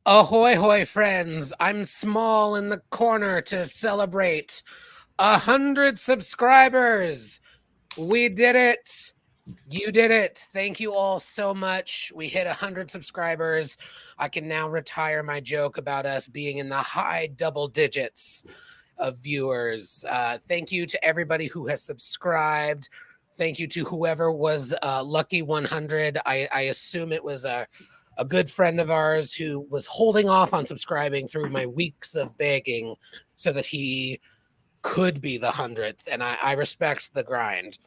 Ahoy hoy friends, I'm small in the corner to celebrate 100 subscribers. We did it. You did it. Thank you all so much. We hit 100 subscribers. I can now retire my joke about us being in the high double digits of viewers. Thank you to everybody who has subscribed. Thank you to whoever was lucky 100. I assume it was a good friend of ours who was holding off on subscribing through my weeks of begging so that he could be the 100th. And I respect the grind.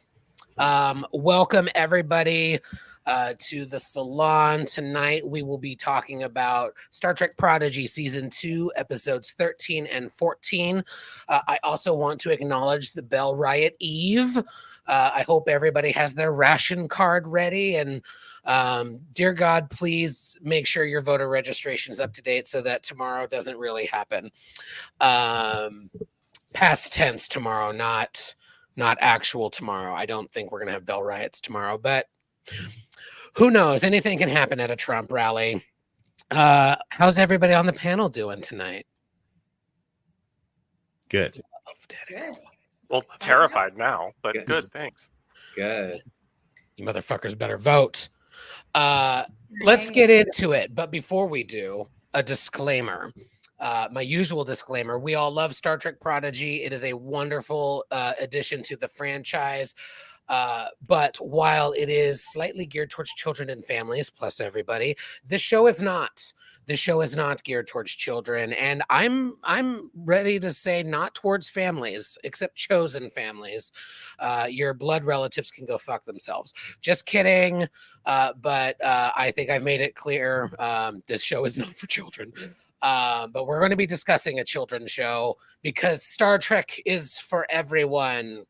Welcome, everybody, to the Salon. Tonight, we will be talking about Star Trek Prodigy Season 2, Episodes 13 and 14. I also want to acknowledge the Bell Riot Eve. I hope everybody has their ration card ready. And dear God, please make sure your voter registration is up to date so that tomorrow doesn't really happen. Past tense tomorrow, not actual tomorrow. I don't think we're going to have Bell riots tomorrow, but who knows? Anything can happen at a Trump rally. How's everybody on the panel doing tonight? Good. Good. Well, terrified now, but good, thanks. Good. You motherfuckers better vote. Let's get into it. But before we do, a disclaimer. My usual disclaimer. We all love Star Trek Prodigy. It is a wonderful addition to the franchise. But while it is slightly geared towards children and families, plus everybody, this show is not. This show is not geared towards children, and I'm ready to say not towards families, except chosen families. Your blood relatives can go fuck themselves. Just kidding. But I think I've made it clear this show is not for children. But we're going to be discussing a children's show because Star Trek is for everyone.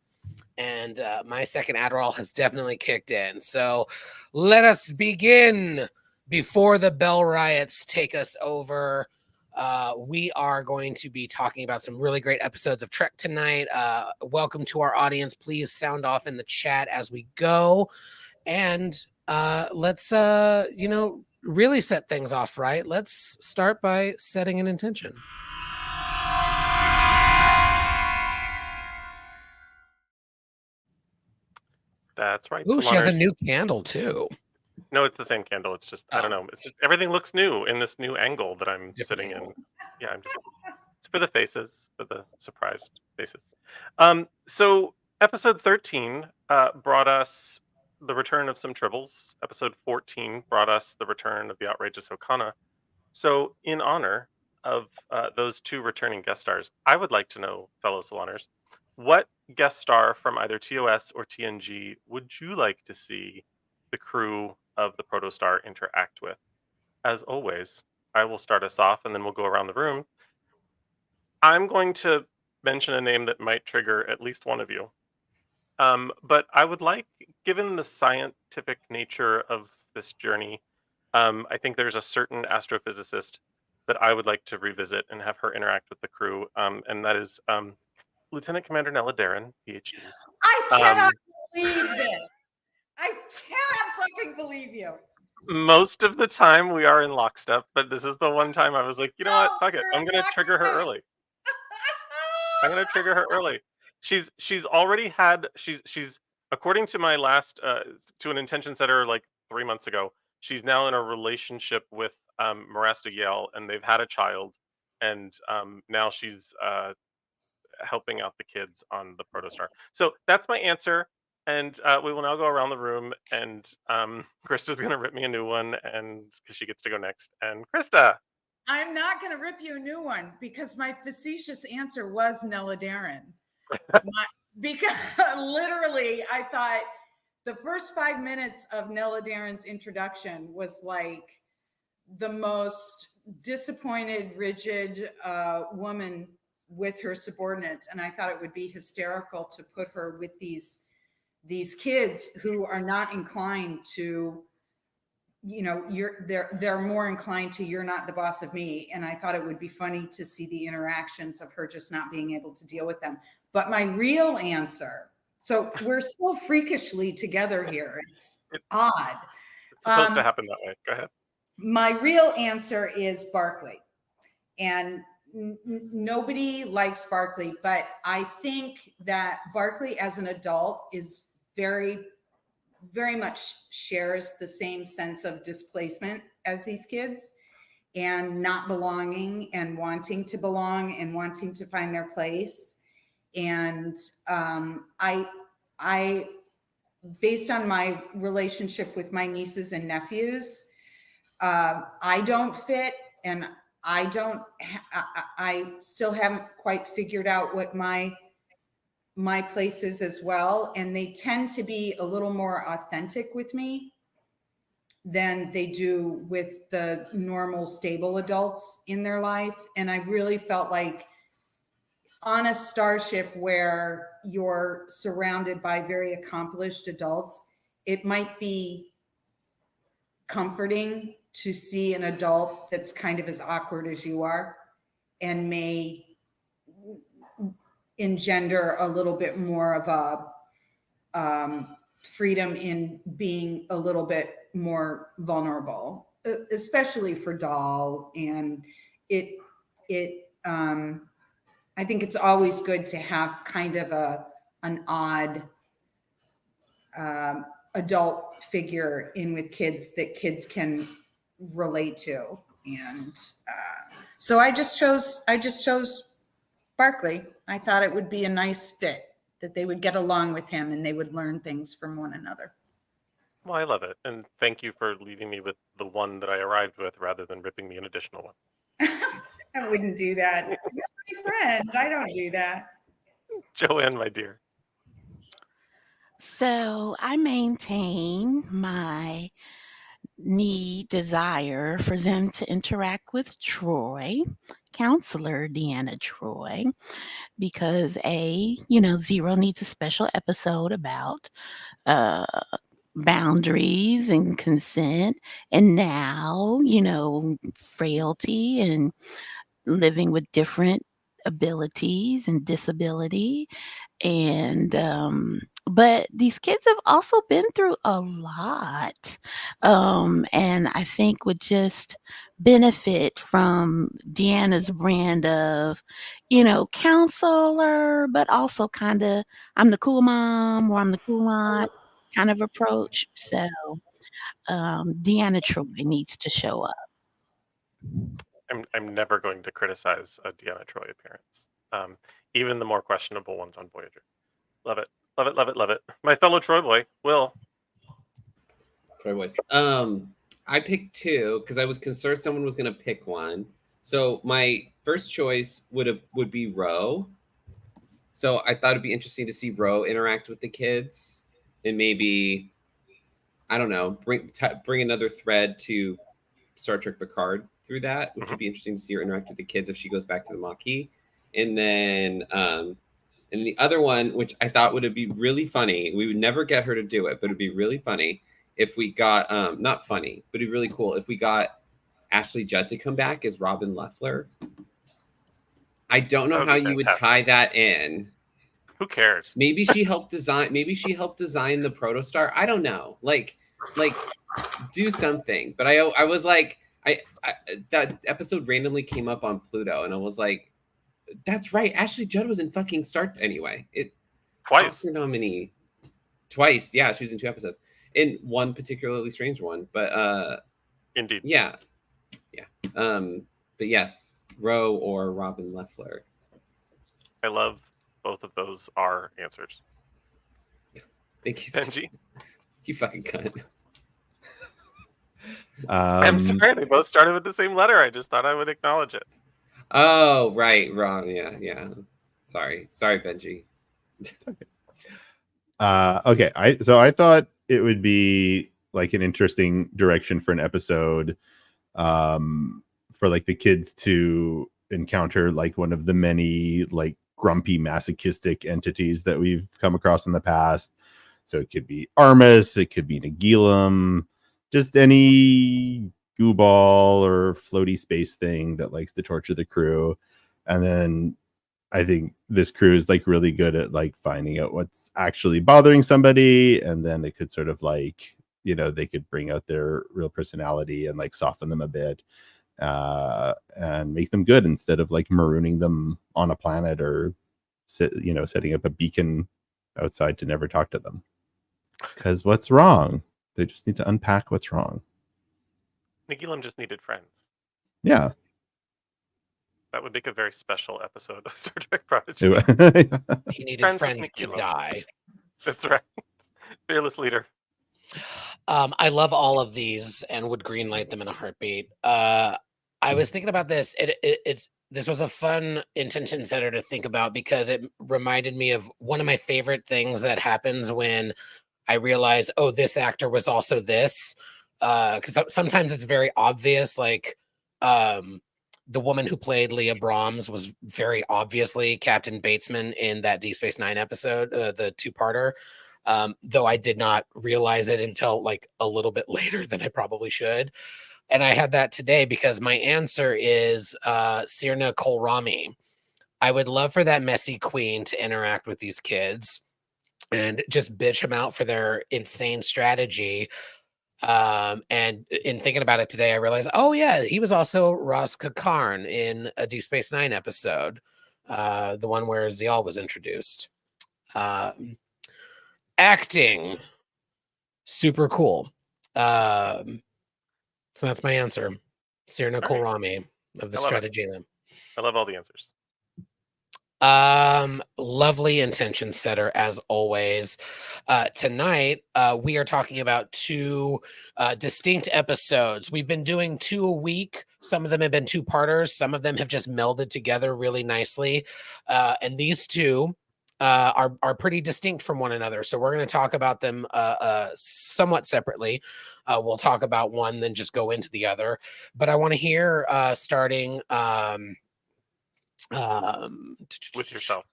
And my second Adderall has definitely kicked in. So let us begin before the Bell riots take us over. We are going to be talking about some really great episodes of Trek tonight. Welcome to our audience. Please sound off in the chat as we go. And let's, really set things off right. Let's start by setting an intention. That's right. Ooh, she has a new candle too. No, it's the same candle. It's just, I don't know. It's just everything looks new in this new angle that I'm sitting in. Yeah, it's for the faces, for the surprised faces. So episode 13 brought us the return of some Tribbles. Episode 14 brought us the return of the outrageous Okana. So in honor of those two returning guest stars, I would like to know, fellow Saloners, what guest star from either TOS or TNG would you like to see the crew of the Protostar interact with? As always, I will start us off and then we'll go around the room. I'm going to mention a name that might trigger at least one of you. But I would like, given the scientific nature of this journey, I think there's a certain astrophysicist that I would like to revisit and have her interact with the crew, and that is Lieutenant Commander Nella Darren, PhD. I cannot believe this. I cannot fucking believe you. Most of the time we are in lockstep, but this is the one time I was like, you know what? Fuck it. I'm going to trigger her early. I'm going to trigger her early. She's already had, she's according to my last, to an intention setter like 3 months ago, she's now in a relationship with Marasta Yale, and they've had a child, and now she's helping out the kids on the Protostar. So that's my answer, and we will now go around the room, and Krista's going to rip me a new one, and because she gets to go next. And Krista! I'm not going to rip you a new one, because my facetious answer was Nella Darren. Because literally, I thought the first 5 minutes of Nella Darren's introduction was like the most disappointed, rigid woman with her subordinates, and I thought it would be hysterical to put her with these kids who are not inclined to, they're more inclined to, you're not the boss of me. And I thought it would be funny to see the interactions of her just not being able to deal with them. But my real answer, so we're so freakishly together here, it's odd. It's supposed to happen that way. Go ahead. My real answer is Barkley. And nobody likes Barkley, but I think that Barkley as an adult is very, very much shares the same sense of displacement as these kids, and not belonging and wanting to belong and wanting to find their place. And I, based on my relationship with my nieces and nephews, I don't fit, and I don't. I still haven't quite figured out what my place is as well, and they tend to be a little more authentic with me than they do with the normal stable adults in their life. And I really felt like on a starship where you're surrounded by very accomplished adults, it might be comforting to see an adult that's kind of as awkward as you are, and may engender a little bit more of a freedom in being a little bit more vulnerable, especially for Doll. And I think it's always good to have kind of an odd adult figure in with kids that kids can relate to. And so I just chose Barkley. I thought it would be a nice fit, that they would get along with him and they would learn things from one another. Well, I love it. And thank you for leaving me with the one that I arrived with rather than ripping me an additional one. I wouldn't do that. You're my friend. I don't do that. Joanne, my dear. So I maintain my desire for them to interact with Troy, counselor Deanna Troy, because Zero needs a special episode about boundaries and consent, and now, frailty and living with different abilities and disability. And but these kids have also been through a lot, and I think would just benefit from Deanna's brand of counselor, but also kind of I'm the cool mom or I'm the cool aunt kind of approach. So Deanna Troy needs to show up. I'm never going to criticize a Deanna Troy appearance, even the more questionable ones on Voyager. Love it, love it, love it, love it. My fellow Troy boy, Will. Troy boys. I picked two because I was concerned someone was going to pick one. So my first choice would be Ro. So I thought it'd be interesting to see Ro interact with the kids and maybe, I don't know, bring another thread to Star Trek Picard through that, which would be interesting to see her interact with the kids if she goes back to the Maquis. And then the other one, which I thought would be really funny, we would never get her to do it, but it'd be really funny if we got not funny, but it'd be really cool if we got Ashley Judd to come back as Robin Leffler. I don't know how you would tie that in. Who cares? Maybe she helped design the protostar. I don't know. Like do something. But I was like, I that episode randomly came up on Pluto, and I was like, that's right. Ashley Judd was in fucking Start anyway. Twice. Oscar nominee. Twice. Yeah, she was in 2 episodes. In one particularly strange one. But indeed. Yeah. But yes, Ro or Robin Leffler. I love both of those are answers. Thank you, Benji. You fucking cunt. I'm sorry, they both started with the same letter. I just thought I would acknowledge it. Oh, right, wrong. Yeah. Sorry, Benji. Okay. I thought it would be like an interesting direction for an episode, for like the kids to encounter like one of the many like grumpy masochistic entities that we've come across in the past. So it could be Armus, it could be Nagilum, just any gooball or floaty space thing that likes to torture the crew. And then I think this crew is like really good at like finding out what's actually bothering somebody, and then it could sort of like they could bring out their real personality and like soften them a bit, and make them good instead of like marooning them on a planet or setting up a beacon outside to never talk to them. Because what's wrong? They just need to unpack what's wrong. Nigilum just needed friends. Yeah. That would make a very special episode of Star Trek Prodigy. He needed Friends friends with to Nigilum. die. That's right. Fearless leader. I love all of these and would greenlight them in a heartbeat. I was thinking about this. This was a fun intention setter to think about because it reminded me of one of my favorite things that happens when I realize, oh, this actor was also this. Because sometimes it's very obvious, like the woman who played Leah Brahms was very obviously Captain Batesman in that Deep Space Nine episode, the two-parter. Though I did not realize it until like a little bit later than I probably should. And I had that today because my answer is Sirna Kolrami. I would love for that messy queen to interact with these kids and just bitch them out for their insane strategy. And in thinking about it today, I realized, oh yeah, he was also Ross Kakarn in a Deep Space Nine episode, the one where Zial was introduced. Acting, super cool. So that's my answer. Sirna Kolrami of the strategy. I love all the answers. Lovely intention setter as always. Tonight, we are talking about two distinct episodes. We've been doing 2 a week. Some of them have been 2-parters. Some of them have just melded together really nicely. And these two are pretty distinct from one another. So we're going to talk about them somewhat separately. We'll talk about one, then just go into the other. But I want to hear starting with yourself.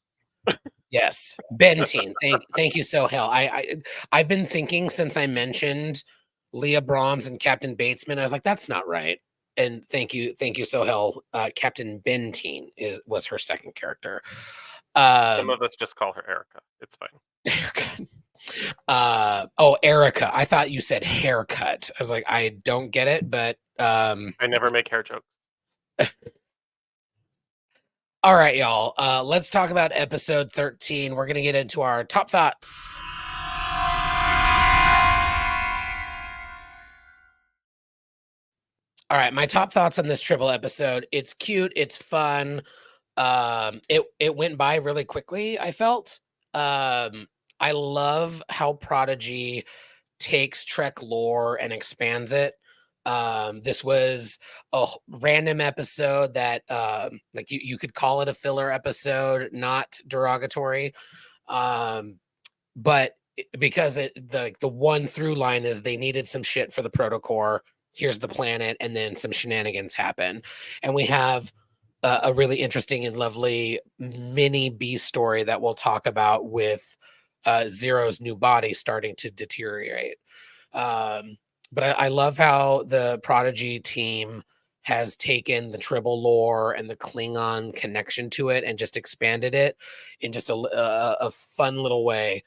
Yes, Bentine. Thank you, Sohail. I've been thinking since I mentioned Leah Brahms and Captain Batesman. I was like, that's not right. And thank you, Sohail. Captain Bentine was her second character. Some of us just call her Erica. It's fine. Erica. Erica. I thought you said haircut. I was like, I don't get it, but I never make hair jokes. All right, y'all. Let's talk about episode 13. We're going to get into our top thoughts. All right, my top thoughts on this Tribble episode. It's cute. It's fun. It went by really quickly, I felt. I love how Prodigy takes Trek lore and expands it. This was a random episode that like you could call it a filler episode, not derogatory. But because the one through line is they needed some shit for the protocore. Here's the planet, and then some shenanigans happen, and we have a really interesting and lovely mini B story that we'll talk about with Zero's new body starting to deteriorate. But I love how the Prodigy team has taken the Tribble lore and the Klingon connection to it and just expanded it in just a fun little way.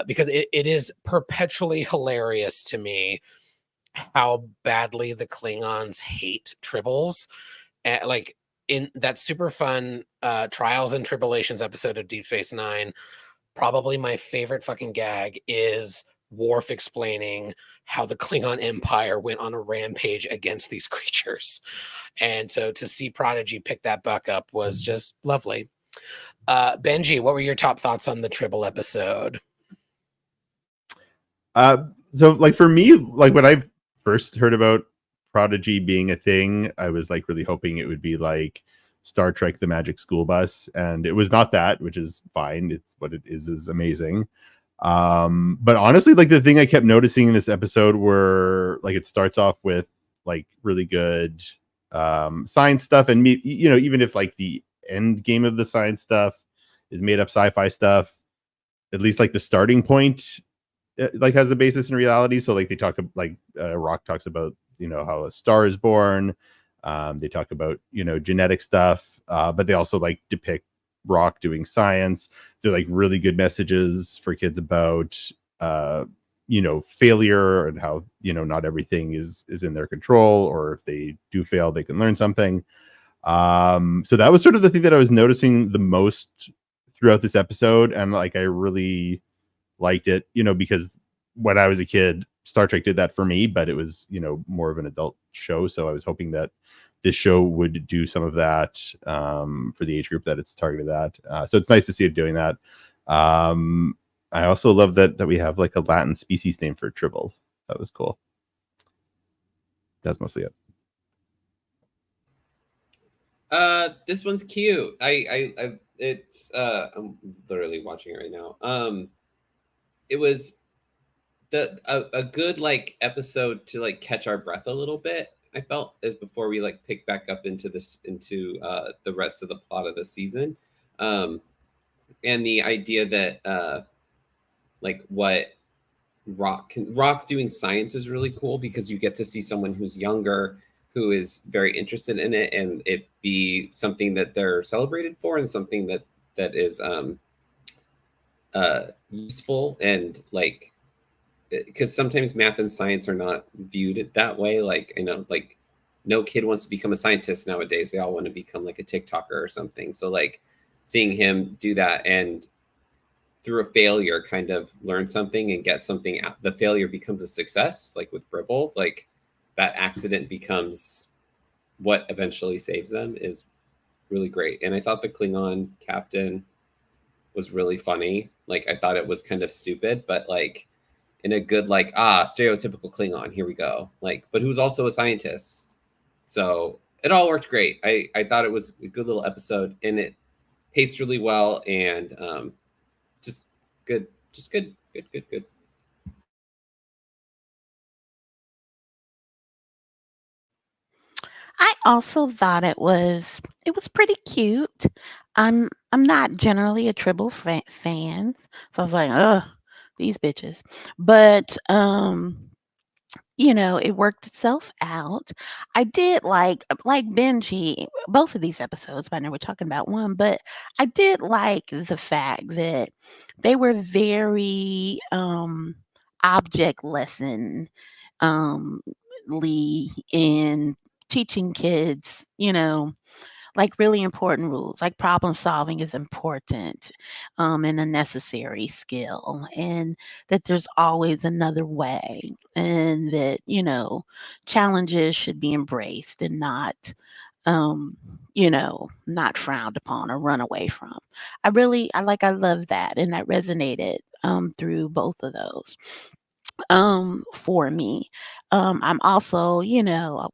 Because it is perpetually hilarious to me how badly the Klingons hate Tribbles. And like in that super fun Trials and Tribulations episode of Deep Space Nine, probably my favorite fucking gag is Worf explaining how the Klingon Empire went on a rampage against these creatures. And so to see Prodigy pick that buck up was just lovely. Benji, what were your top thoughts on the Tribble episode? So like for me, like when I first heard about Prodigy being a thing, I was like really hoping it would be like Star Trek The Magic School Bus, and it was not that, which is fine. It's what it is amazing. But honestly, like the thing I kept noticing in this episode were like it starts off with like really good science stuff, and even if like the end game of the science stuff is made up sci-fi stuff, at least like the starting point like has a basis in reality. So like they talk like Rock talks about how a star is born. They talk about genetic stuff, but they also like depict Rock doing science. They're like really good messages for kids about failure and how not everything is in their control, or if they do fail they can learn something. So that was sort of the thing that I was noticing the most throughout this episode, and like I really liked it, because when I was a kid Star Trek did that for me, but it was more of an adult show, so I was hoping that this show would do some of that for the age group that it's targeted at. So it's nice to see it doing that. I also love that we have like a Latin species name for Tribble. That was cool. That's mostly it. This one's cute. It's I'm literally watching it right now. It was a good like episode to like catch our breath a little bit. I felt as before we like pick back up into the rest of the plot of the season, and the idea that like what Rock doing science is really cool, because you get to see someone who's younger who is very interested in it, and it be something that they're celebrated for, and something that is useful, and like, because sometimes math and science are not viewed that way. Like, like no kid wants to become a scientist nowadays. They all want to become like a TikToker or something. So like seeing him do that and through a failure kind of learn something and get something out, the failure becomes a success, like with Tribble, like that accident becomes what eventually saves them, is really great. And I thought the Klingon captain was really funny. Like I thought it was kind of stupid, but like in a good, like, stereotypical Klingon, here we go. Like, but who's also a scientist. So it all worked great. I thought it was a good little episode, and it paced really well, and just good. I also thought it was pretty cute. I'm not generally a Tribble fan, so I was like, ugh, these bitches. But it worked itself out. I did like Benji, both of these episodes, but I know we're talking about one, but I did like the fact that they were very object lesson in teaching kids, like really important rules, like problem solving is important and a necessary skill, and that there's always another way, and that, challenges should be embraced and not, um, not frowned upon or run away from. I love that, and that resonated through both of those for me. I'm also,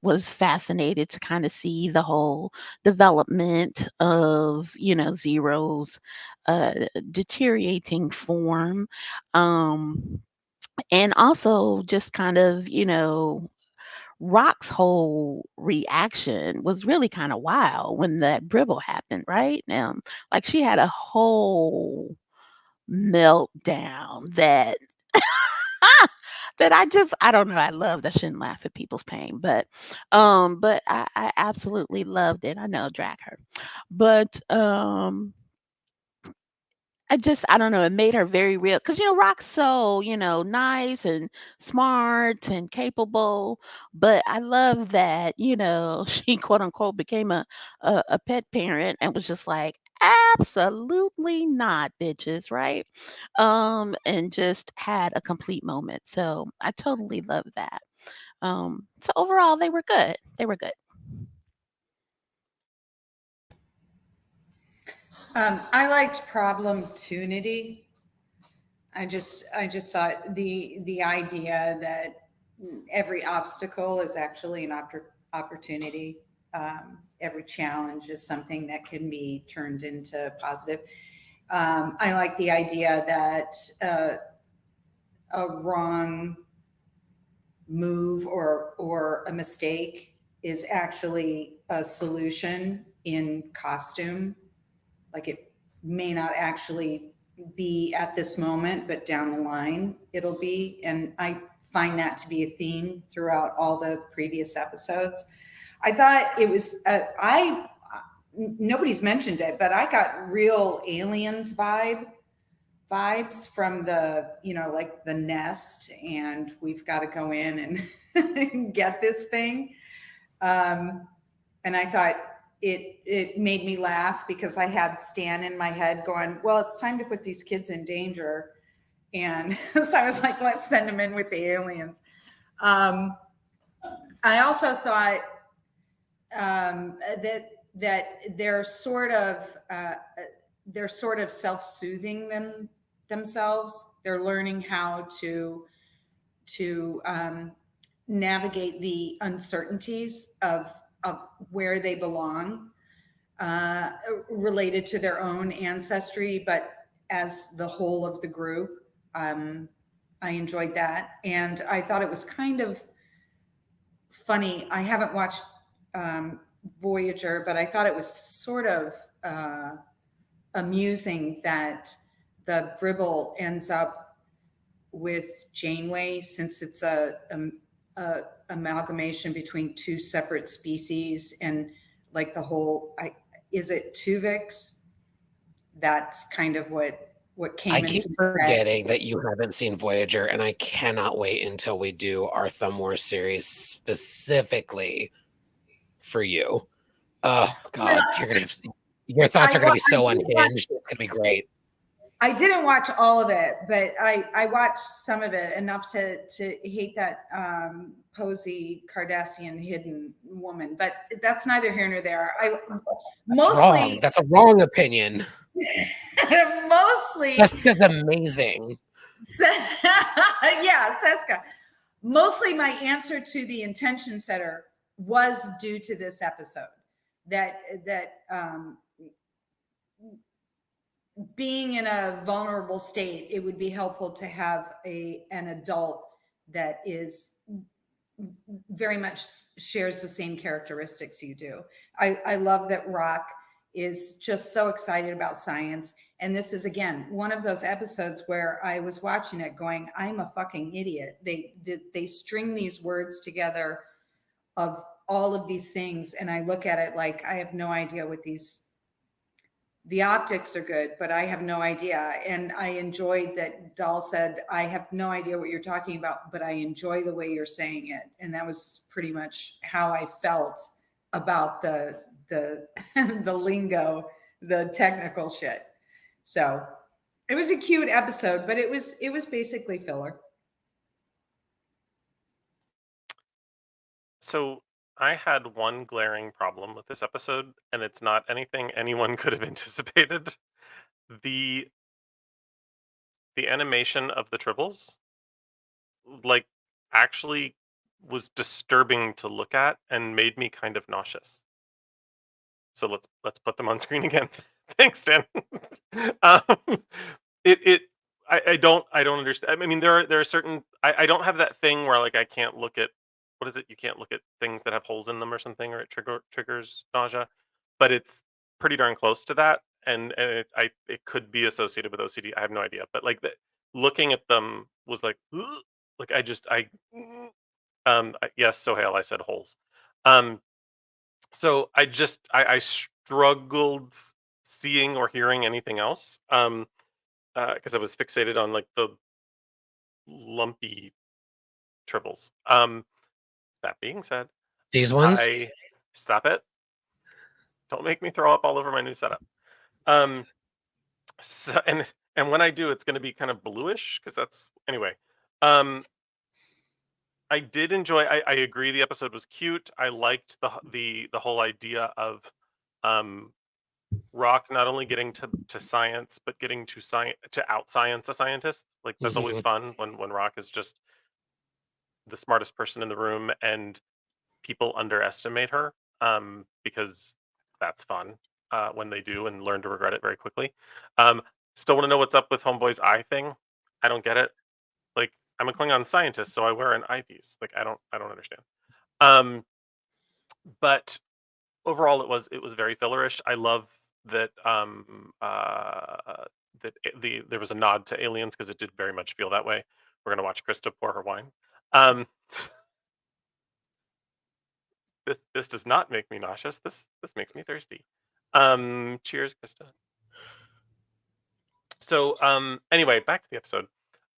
was fascinated to kind of see the whole development of, Zero's deteriorating form. Um, and also just kind of, Rock's whole reaction was really kind of wild when that dribble happened, right? Like she had a whole meltdown that that I don't know, I loved. I shouldn't laugh at people's pain, but I absolutely loved it. I know, drag her. But I don't know, it made her very real, because Rock's so, nice and smart and capable, but I love that, she quote unquote became a pet parent and was just like, absolutely not, bitches, right? And just had a complete moment. So I totally love that. So overall they were good. They were good. I liked problem tunity. I just thought the idea that every obstacle is actually an opportunity. Every challenge is something that can be turned into positive. I like the idea that a wrong move or a mistake is actually a solution in costume. Like it may not actually be at this moment, but down the line it'll be. And I find that to be a theme throughout all the previous episodes. I thought it was, nobody's mentioned it, but I got real Aliens vibe vibes from the, like the nest, and we've got to go in and get this thing. And I thought it made me laugh because I had Stan in my head going, well, it's time to put these kids in danger. And so I was like, let's send them in with the aliens. I also thought that they're sort of self-soothing themselves. They're learning how to navigate the uncertainties of where they belong, related to their own ancestry, but as the whole of the group. I enjoyed that, and I thought it was kind of funny. I haven't watched Voyager, but I thought it was sort of amusing that the Tribble ends up with Janeway, since it's a amalgamation between two separate species, and like the whole, is it Tuvix? That's kind of what came I into keep forgetting that you haven't seen Voyager, and I cannot wait until we do our Thumb Wars series specifically for you. Oh God, your thoughts are gonna be so unhinged. It's gonna be great. I didn't watch all of it, but I watched some of it enough to hate that Posey Cardassian hidden woman. But that's neither here nor there. Wrong. That's a wrong opinion. Mostly, Seska's amazing. Yeah, Seska. Mostly, my answer to the intention setter was due to this episode. That being in a vulnerable state, it would be helpful to have an adult that is very much shares the same characteristics you do. I love that Rock is just so excited about science. And this is, again, one of those episodes where I was watching it going, I'm a fucking idiot. They string these words together of all of these things. And I look at it like, I have no idea what the optics are good, but I have no idea. And I enjoyed that Dahl said, I have no idea what you're talking about, but I enjoy the way you're saying it. And that was pretty much how I felt about the the lingo, the technical shit. So it was a cute episode, but it was basically filler. So I had one glaring problem with this episode, and it's not anything anyone could have anticipated. The animation of the Tribbles, like, actually was disturbing to look at and made me kind of nauseous. So let's put them on screen again. Thanks, Dan. um, I don't understand. I mean, there are certain, I don't have that thing where, like, I can't look at, what is it? You can't look at things that have holes in them or something, or it triggers nausea. But it's pretty darn close to that, and it could be associated with OCD. I have no idea, but like looking at them was like, ugh, like yes, Sohail, I said holes. So I struggled seeing or hearing anything else, because I was fixated on, like, the lumpy Tribbles. That being said, These ones? Stop it. Don't make me throw up all over my new setup. So, and when I do, it's going to be kind of bluish, because that's, anyway. I did enjoy. I agree. The episode was cute. I liked the whole idea of Rock not only getting to science, but getting to out science a scientist. Like, that's always fun when Rock is just the smartest person in the room and people underestimate her, because that's fun when they do and learn to regret it very quickly. Still want to know what's up with Homeboy's eye thing. I don't get it. Like, I'm a Klingon scientist, so I wear an eyepiece. Like, I don't understand. But overall, it was very fillerish. I love that there was a nod to Aliens, because it did very much feel that way. We're gonna watch Krista pour her wine. This does not make me nauseous. This makes me thirsty. Cheers, Krista. So anyway, back to the episode.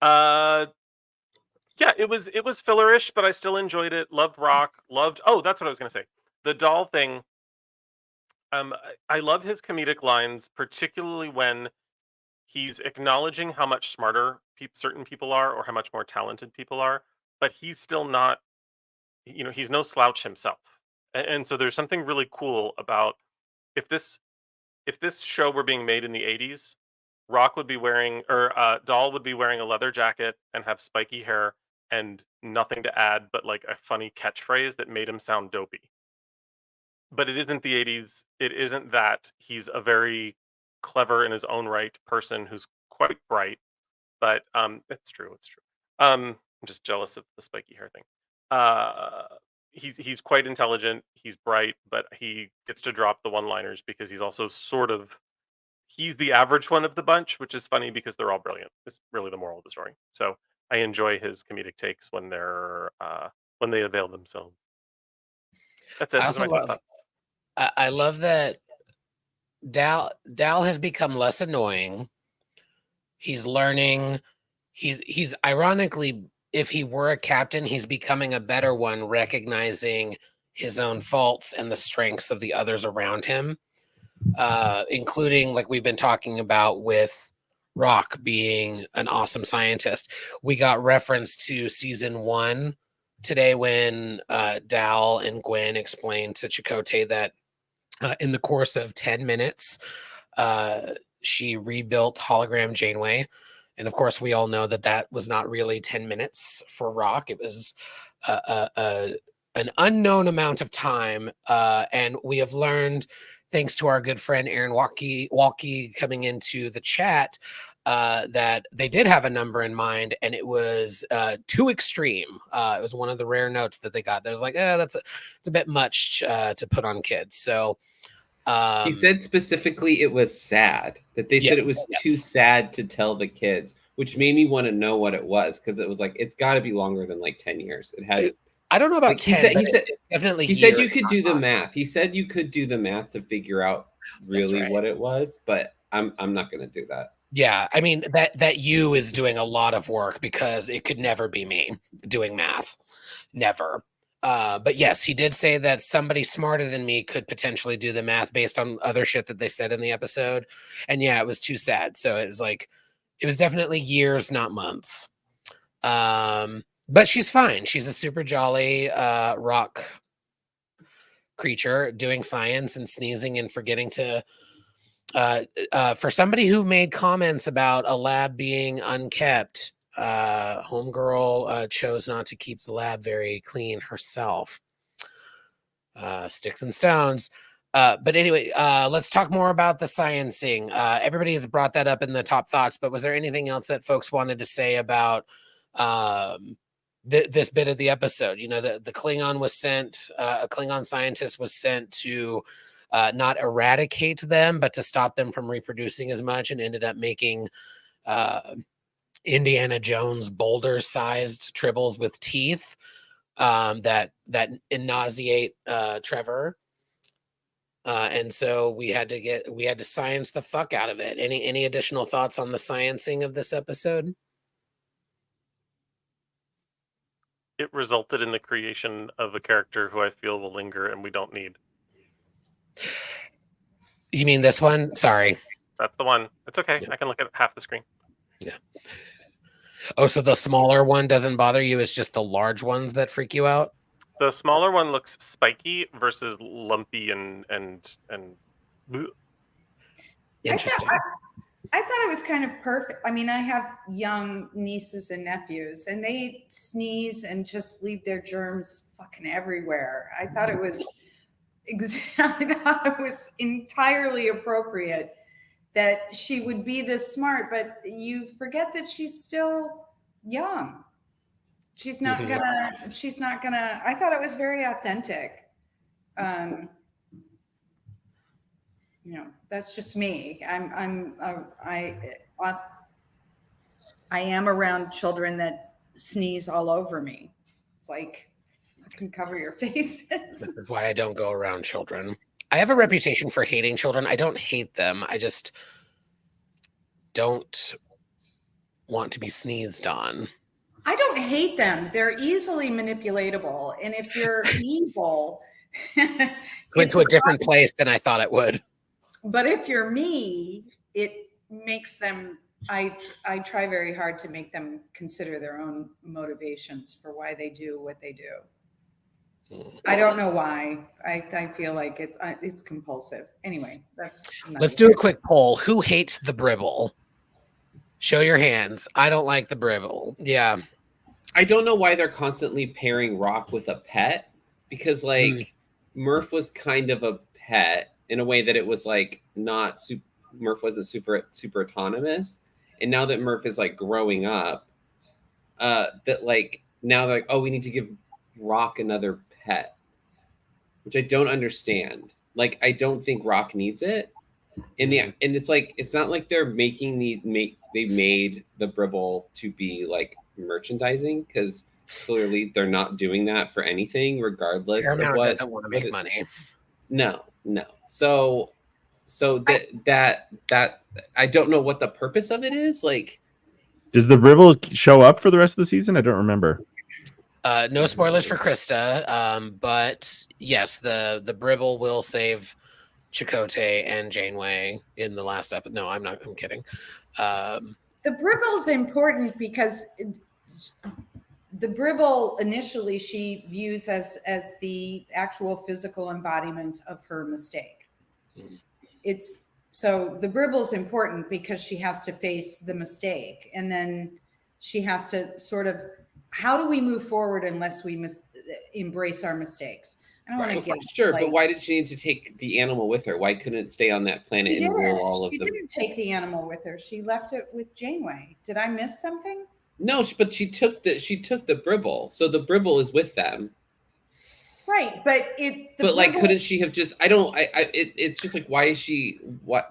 Yeah, it was fillerish, but I still enjoyed it. Loved Rock. Oh, that's what I was gonna say. The doll thing. I love his comedic lines, particularly when he's acknowledging how much smarter certain people are, or how much more talented people are, but he's still not. He's no slouch himself, and so there's something really cool about if this show were being made in the 80s, Rock would be wearing, or Doll would be wearing a leather jacket and have spiky hair and nothing to add but like a funny catchphrase that made him sound dopey. But it isn't the 80s. It isn't that. He's a very clever in his own right person who's quite bright. But it's true. It's true. I'm just jealous of the spiky hair thing. He's quite intelligent. He's bright, but he gets to drop the one-liners because he's also he's the average one of the bunch, which is funny because they're all brilliant. It's really the moral of the story. So I enjoy his comedic takes when they avail themselves. That's it. I also love. I love that Dal has become less annoying. He's learning. He's ironically, if he were a captain, he's becoming a better one, recognizing his own faults and the strengths of the others around him, including, like we've been talking about, with Rock being an awesome scientist. We got reference to season 1 today when Dal and Gwen explained to Chakotay that in the course of 10 minutes, she rebuilt hologram Janeway. And of course, we all know that was not really 10 minutes for Rock. It was an unknown amount of time. And we have learned, thanks to our good friend Aaron Walkie coming into the chat, that they did have a number in mind, and it was too extreme. It was one of the rare notes that they got. That was like, it's a bit much to put on kids. So he said specifically it was sad, that they said it was too sad to tell the kids, which made me want to know what it was, because it was like, it's got to be longer than like 10 years. It had. I don't know about like 10. He said definitely. He said you could do the math. He said you could do the math to figure out really what it was, but I'm not going to do that. Yeah, I mean that you is doing a lot of work, because it could never be me doing math, never. But yes, he did say that somebody smarter than me could potentially do the math based on other shit that they said in the episode. And yeah, it was too sad. So it was definitely years, not months. But she's fine. She's a super jolly rock creature doing science and sneezing and forgetting to for somebody who made comments about a lab being unkept, homegirl chose not to keep the lab very clean herself. Sticks and stones. But anyway, let's talk more about the sciencing. Everybody has brought that up in the top thoughts, but was there anything else that folks wanted to say about this bit of the episode? The Klingon was sent, a Klingon scientist was sent to not eradicate them, but to stop them from reproducing as much, and ended up making Indiana Jones boulder-sized tribbles with teeth that nauseate Trevor. And so we had to science the fuck out of it. Any additional thoughts on the sciencing of this episode? It resulted in the creation of a character who I feel will linger and we don't need. You mean this one? Sorry. That's the one. It's okay. Yeah. I can look at half the screen. Yeah. Oh, so the smaller one doesn't bother you? It's just the large ones that freak you out? The smaller one looks spiky versus lumpy and interesting. I thought it was kind of perfect. I mean, I have young nieces and nephews, and they sneeze and just leave their germs fucking everywhere. I thought it was entirely appropriate that she would be this smart, but you forget that she's still young. She's not gonna, I thought it was very authentic. That's just me. I am around children that sneeze all over me. It's like, fucking cover your faces. This is why I don't go around children. I have a reputation for hating children. I don't hate them. don't want to be sneezed on. I don't hate them. They're easily manipulatable. And if you're evil, Went to a different place than I thought it would. But if you're me, it makes them, I try very hard to make them consider their own motivations for why they do what they do. I don't know why. I feel like it's compulsive. Anyway, let's do a quick poll. Who hates the Tribble? Show your hands. I don't like the Tribble. Yeah. I don't know why they're constantly pairing Rock with a pet, because like Murph was kind of a pet in a way that it was like not Murph wasn't super autonomous, and now that Murph is like growing up, that like now they're like, oh, we need to give Rock another pet, which I don't understand. Like, I don't think Rock needs it. And it's like, it's not like they're making they made the Tribble to be like merchandising, because clearly they're not doing that for anything, regardless Paramount of what. Doesn't want to make money. No. So that I don't know what the purpose of it is. Like, does the Tribble show up for the rest of the season? I don't remember. No spoilers for Krista, but yes, the Tribble will save Chakotay and Janeway in the last episode. No, I'm kidding. The Tribble is important because the Tribble initially she views as the actual physical embodiment of her mistake. It's so the Tribble is important because she has to face the mistake, and then she has to sort of, how do we move forward unless we embrace our mistakes? I don't want to get sure, but why did she need to take the animal with her? Why couldn't it stay on that planet and rule all of them? She didn't take the animal with her. She left it with Janeway. Did I miss something? No, but she took the Tribble, so the Tribble is with them. Right, but couldn't she have just? It's just like, why is she? What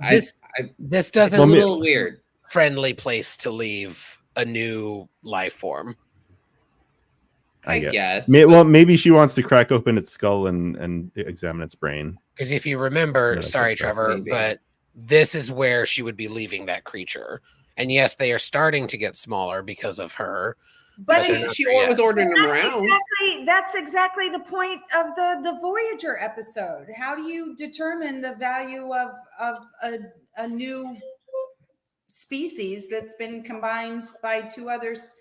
this doesn't it's a little weird. Friendly place to leave a new life form. I guess. Well, maybe she wants to crack open its skull and examine its brain. Because if you remember, sorry, Trevor, but this is where she would be leaving that creature. And yes, they are starting to get smaller because of her. But she was ordering them around. That's exactly the point of the Voyager episode. How do you determine the value of a new species that's been combined by two others?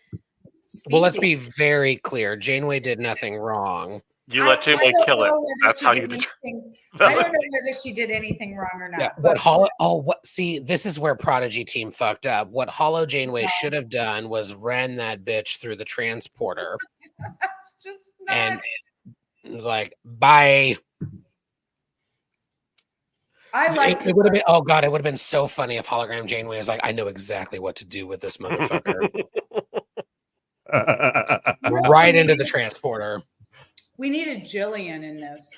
Well, let's be very clear. Janeway did nothing wrong. You let Janeway kill it. That's how you determine. I don't know whether she did anything wrong or not. Yeah, see, this is where Prodigy team fucked up. What Hollow Janeway should have done was ran that bitch through the transporter. That's just not. And it was like, bye. It would have been, oh God, it would have been so funny if Hologram Janeway was like, I know exactly what to do with this motherfucker. Right into the transporter. We needed Jillian in this.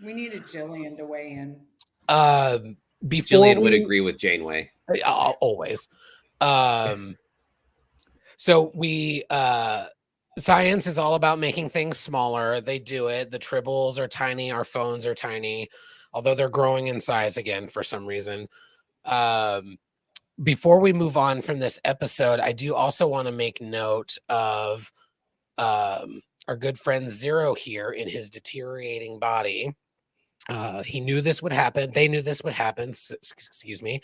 We needed Jillian to weigh in. Jillian would agree with Janeway. Always. So science is all about making things smaller. They do it. The Tribbles are tiny. Our phones are tiny, although they're growing in size again for some reason. Before we move on from this episode, I do also want to make note of our good friend Zero here in his deteriorating body. He knew this would happen. They knew this would happen. Excuse me.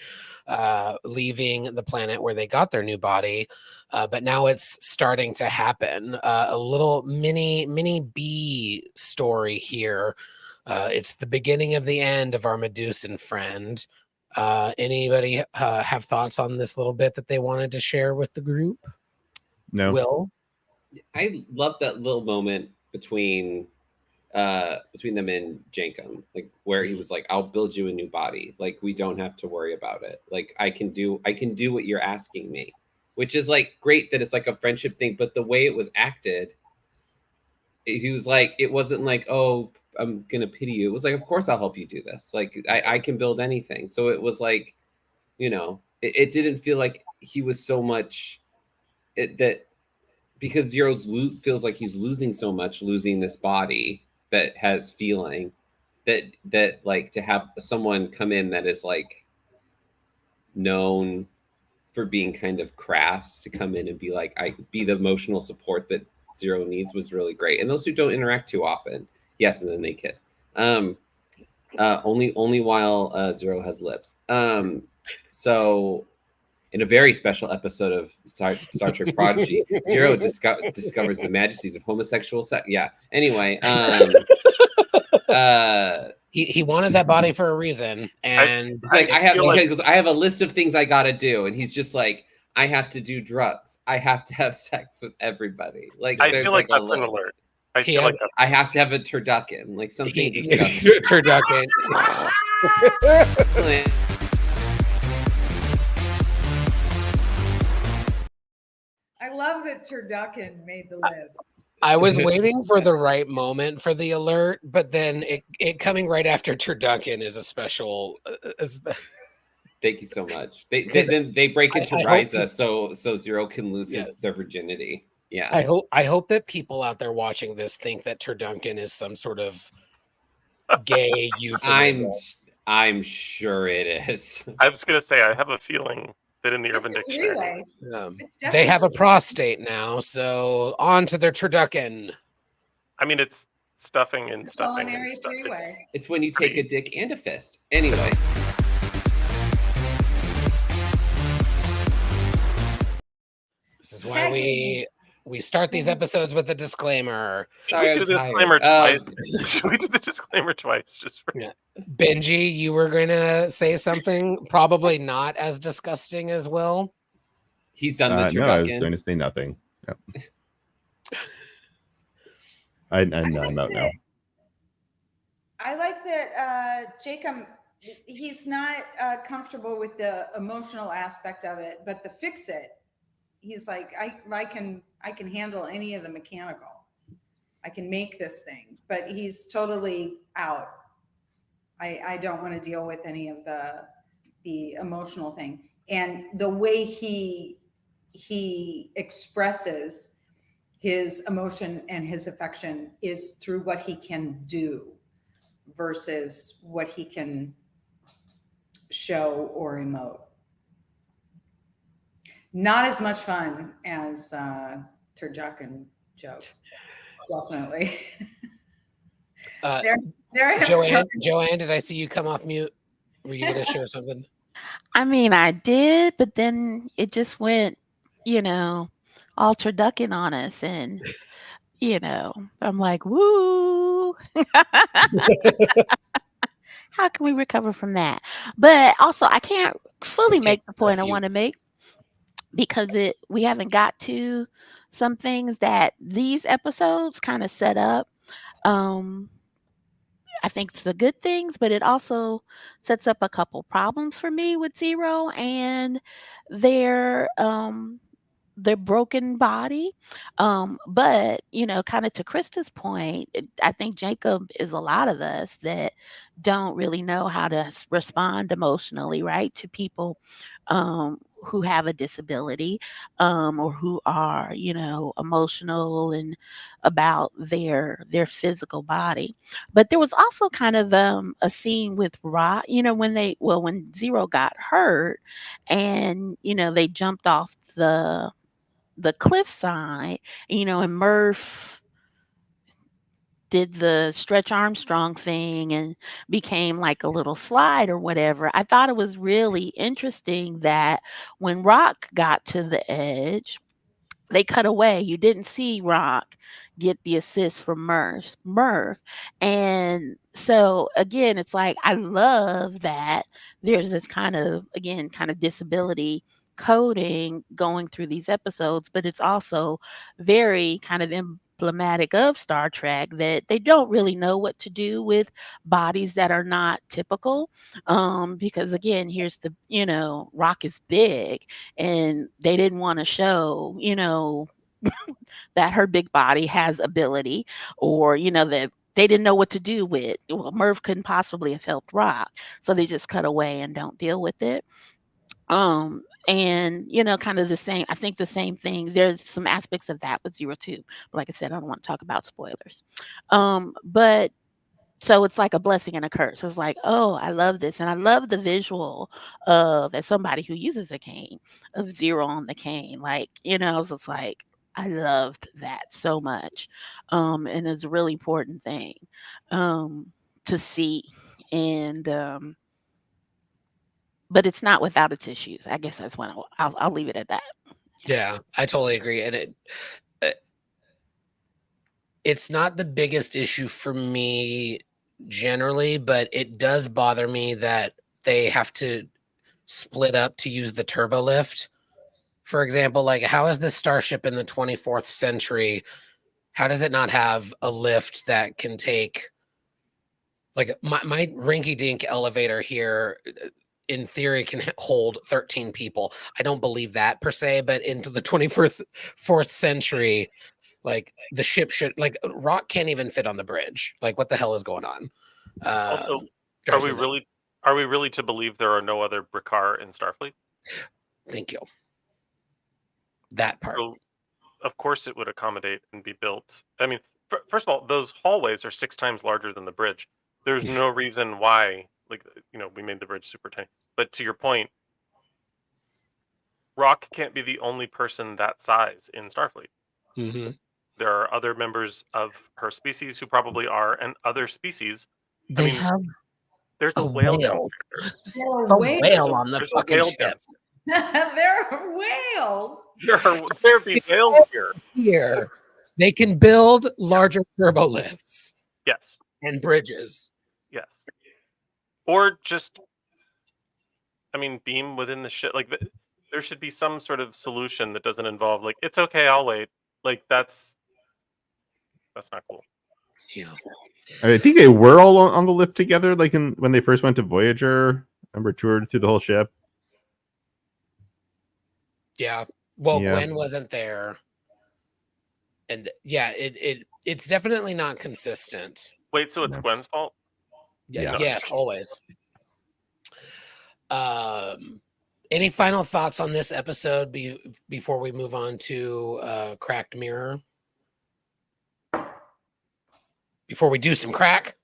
Leaving the planet where they got their new body. But now it's starting to happen. A little mini B story here. It's the beginning of the end of our Medusan friend. Anybody have thoughts on this little bit that they wanted to share with the group? No. Will? I love that little moment between them and Jankum, like where he was like, I'll build you a new body. Like, we don't have to worry about it. Like, I can do what you're asking me, which is like great that it's like a friendship thing. But the way it was acted, he was like, it wasn't like, oh, I'm going to pity you. It was like, of course I'll help you do this. Like, I can build anything. So it was like, it didn't feel like he was so much that because Zero feels like he's losing so much, losing this body that has feeling, that like to have someone come in that is like known for being kind of crass, to come in and be like, I be the emotional support that Zero needs, was really great. And those who don't interact too often, yes, and then they kiss. Only while Zero has lips. So in a very special episode of Star Trek Prodigy, Zero discovers the majesties of homosexual sex. Yeah. Anyway, he wanted that body for a reason, and it's like, I because I have a list of things I gotta do, and he's just like, I have to do drugs. I have to have sex with everybody. Like, I there's feel like a that's an list. alert. I feel like that's I have to have a turducken, like something disgusting. turducken. I love that turducken made the list. I was waiting for the right moment for the alert, but then it coming right after turducken is a special. Thank you so much. They break into Ryza so Zero can lose their virginity. Yeah. I hope that people out there watching this think that turducken is some sort of gay euphemism. I'm sure it is. I was gonna say, I have a feeling that in the Urban Dictionary, they have a prostate now, so on to their turducken. I mean, it's stuffing and stuffing. Culinary three-way. It's when you take a dick and a fist. Anyway. This is why we start these episodes with a disclaimer. Sorry, Should we do the disclaimer twice? Should we do the disclaimer twice? Just for... Benji, you were going to say something probably not as disgusting as Will. He's done the turducken. No, I was going to say nothing. Yep. I'm out now. I like that Jacob, he's not comfortable with the emotional aspect of it, but the fix it, he's like, I can handle any of the mechanical. I can make this thing, but he's totally out. I don't want to deal with any of the emotional thing. And the way he expresses his emotion and his affection is through what he can do versus what he can show or emote. Not as much fun as turducken jokes, definitely. Joanne, did I see you come off mute? Were you going to share something? I mean, I did, but then it just went, all turducken on us, and I'm like, woo. How can we recover from that? But also, I can't fully make the point I want to make, because we haven't got to some things that these episodes kind of set up. I think it's the good things, but it also sets up a couple problems for me with Zero and their broken body. But kind of to Krista's point, I think Jacob is a lot of us that don't really know how to respond emotionally, right, to people who have a disability, or who are emotional and about their physical body. But there was also kind of a scene with Ra, when Zero got hurt, and they jumped off the cliffside, and Murph did the Stretch Armstrong thing and became like a little slide or whatever. I thought it was really interesting that when Rock got to the edge, they cut away. You didn't see Rock get the assist from Murph. And so again, it's like, I love that there's this kind of disability coding going through these episodes, but it's also very kind of emblematic of Star Trek that they don't really know what to do with bodies that are not typical. Because again, here's Rock is big, and they didn't want to show, that her big body has ability, or, that they didn't know what to do with. Well, Murph couldn't possibly have helped Rock, so they just cut away and don't deal with it. And kind of the same, I think the same thing, there's some aspects of that with Zero too, but like I said, I don't want to talk about spoilers. But So it's like a blessing and a curse. It's like, oh, I love this. And I love the visual of, as somebody who uses a cane, of zero on the cane. Like, it's just like, I loved that so much. And it's a really important thing to see. And, but it's not without its issues. I guess that's when I'll leave it at that. Yeah, I totally agree. And it's not the biggest issue for me generally, but it does bother me that they have to split up to use the turbo lift. For example, like how is this starship in the 24th century? How does it not have a lift that can take, like my rinky dink elevator here in theory can hold 13 people. I don't believe that per se, but into the 24th century, like the ship should, like Rock can't even fit on the bridge. Like what the hell is going on? Also, Drives me nuts. are we really to believe there are no other Bricar in Starfleet? Thank you. That part. So, of course, it would accommodate and be built. I mean, first of all, those hallways are 6 times larger than the bridge. There's no reason why, like, we made the bridge super tiny. But to your point, Rock can't be the only person that size in Starfleet. Mm-hmm. There are other members of her species who probably are, and other species. They have there's a a whale whale. downstairs. A whale on the There's a fucking whale ship. downstairs. There are whales. There be whales here. Here, they can build larger turbo lifts Yes. and bridges. Yes. Or just, beam within the ship. Like, there should be some sort of solution that doesn't involve, like, it's okay, I'll wait. Like, that's not cool. Yeah. I think they were all on the lift together, like when they first went to Voyager. Remember, toured through the whole ship. Yeah. Well, Yeah. Gwen wasn't there. And yeah, it's definitely not consistent. Wait, so it's No. Gwen's fault? Yeah. No. Yes, always. Any final thoughts on this episode before we move on to Cracked Mirror? Before we do some crack?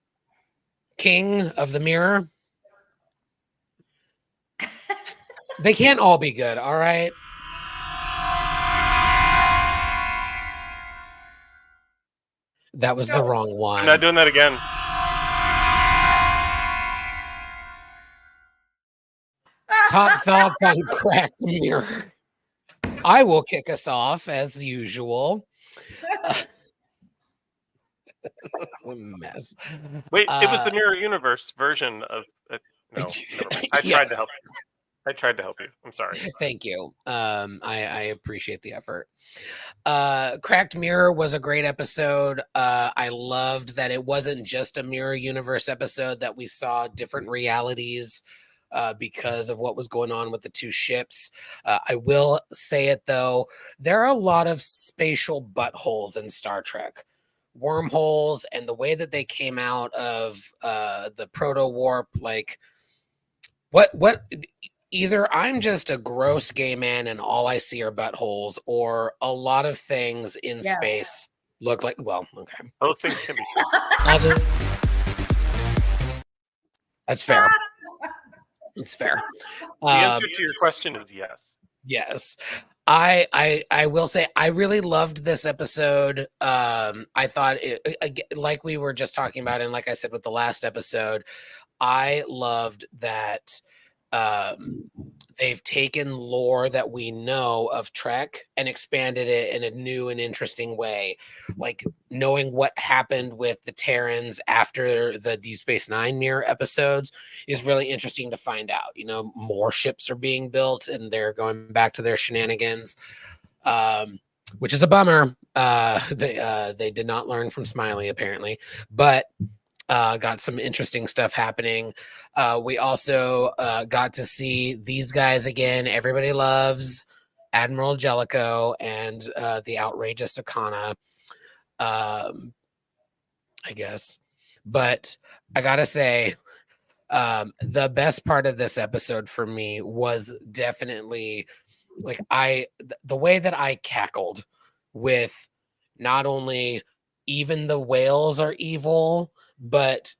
King of the Mirror? They can't all be good, all right? That was the wrong one. I'm not doing that again. Top thoughts on Cracked Mirror. I will kick us off as usual. A mess. Wait, it was the Mirror Universe version of no. Never mind. I tried to help you. I'm sorry. Thank you. I appreciate the effort. Cracked Mirror was a great episode. I loved that it wasn't just a Mirror Universe episode, that we saw different realities because of what was going on with the two ships. I will say it though, there are a lot of spatial buttholes in Star Trek. Wormholes, and the way that they came out of the proto warp, like what either I'm just a gross gay man and all I see are buttholes, or a lot of things in space look like, well, okay. Both things can be That's fair. It's fair. The answer to your question is yes. Yes. I will say I really loved this episode. I thought it, like we were just talking about, and like I said with the last episode, I loved that they've taken lore that we know of Trek and expanded it in a new and interesting way. Like knowing what happened with the Terrans after the Deep Space Nine mirror episodes is really interesting to find out. More ships are being built and they're going back to their shenanigans, which is a bummer. They did not learn from Smiley apparently, but got some interesting stuff happening. We also got to see these guys again. Everybody loves Admiral Jellicoe and the outrageous Akana, I guess. But I gotta say, the best part of this episode for me was definitely like the way that I cackled with not only even the whales are evil, but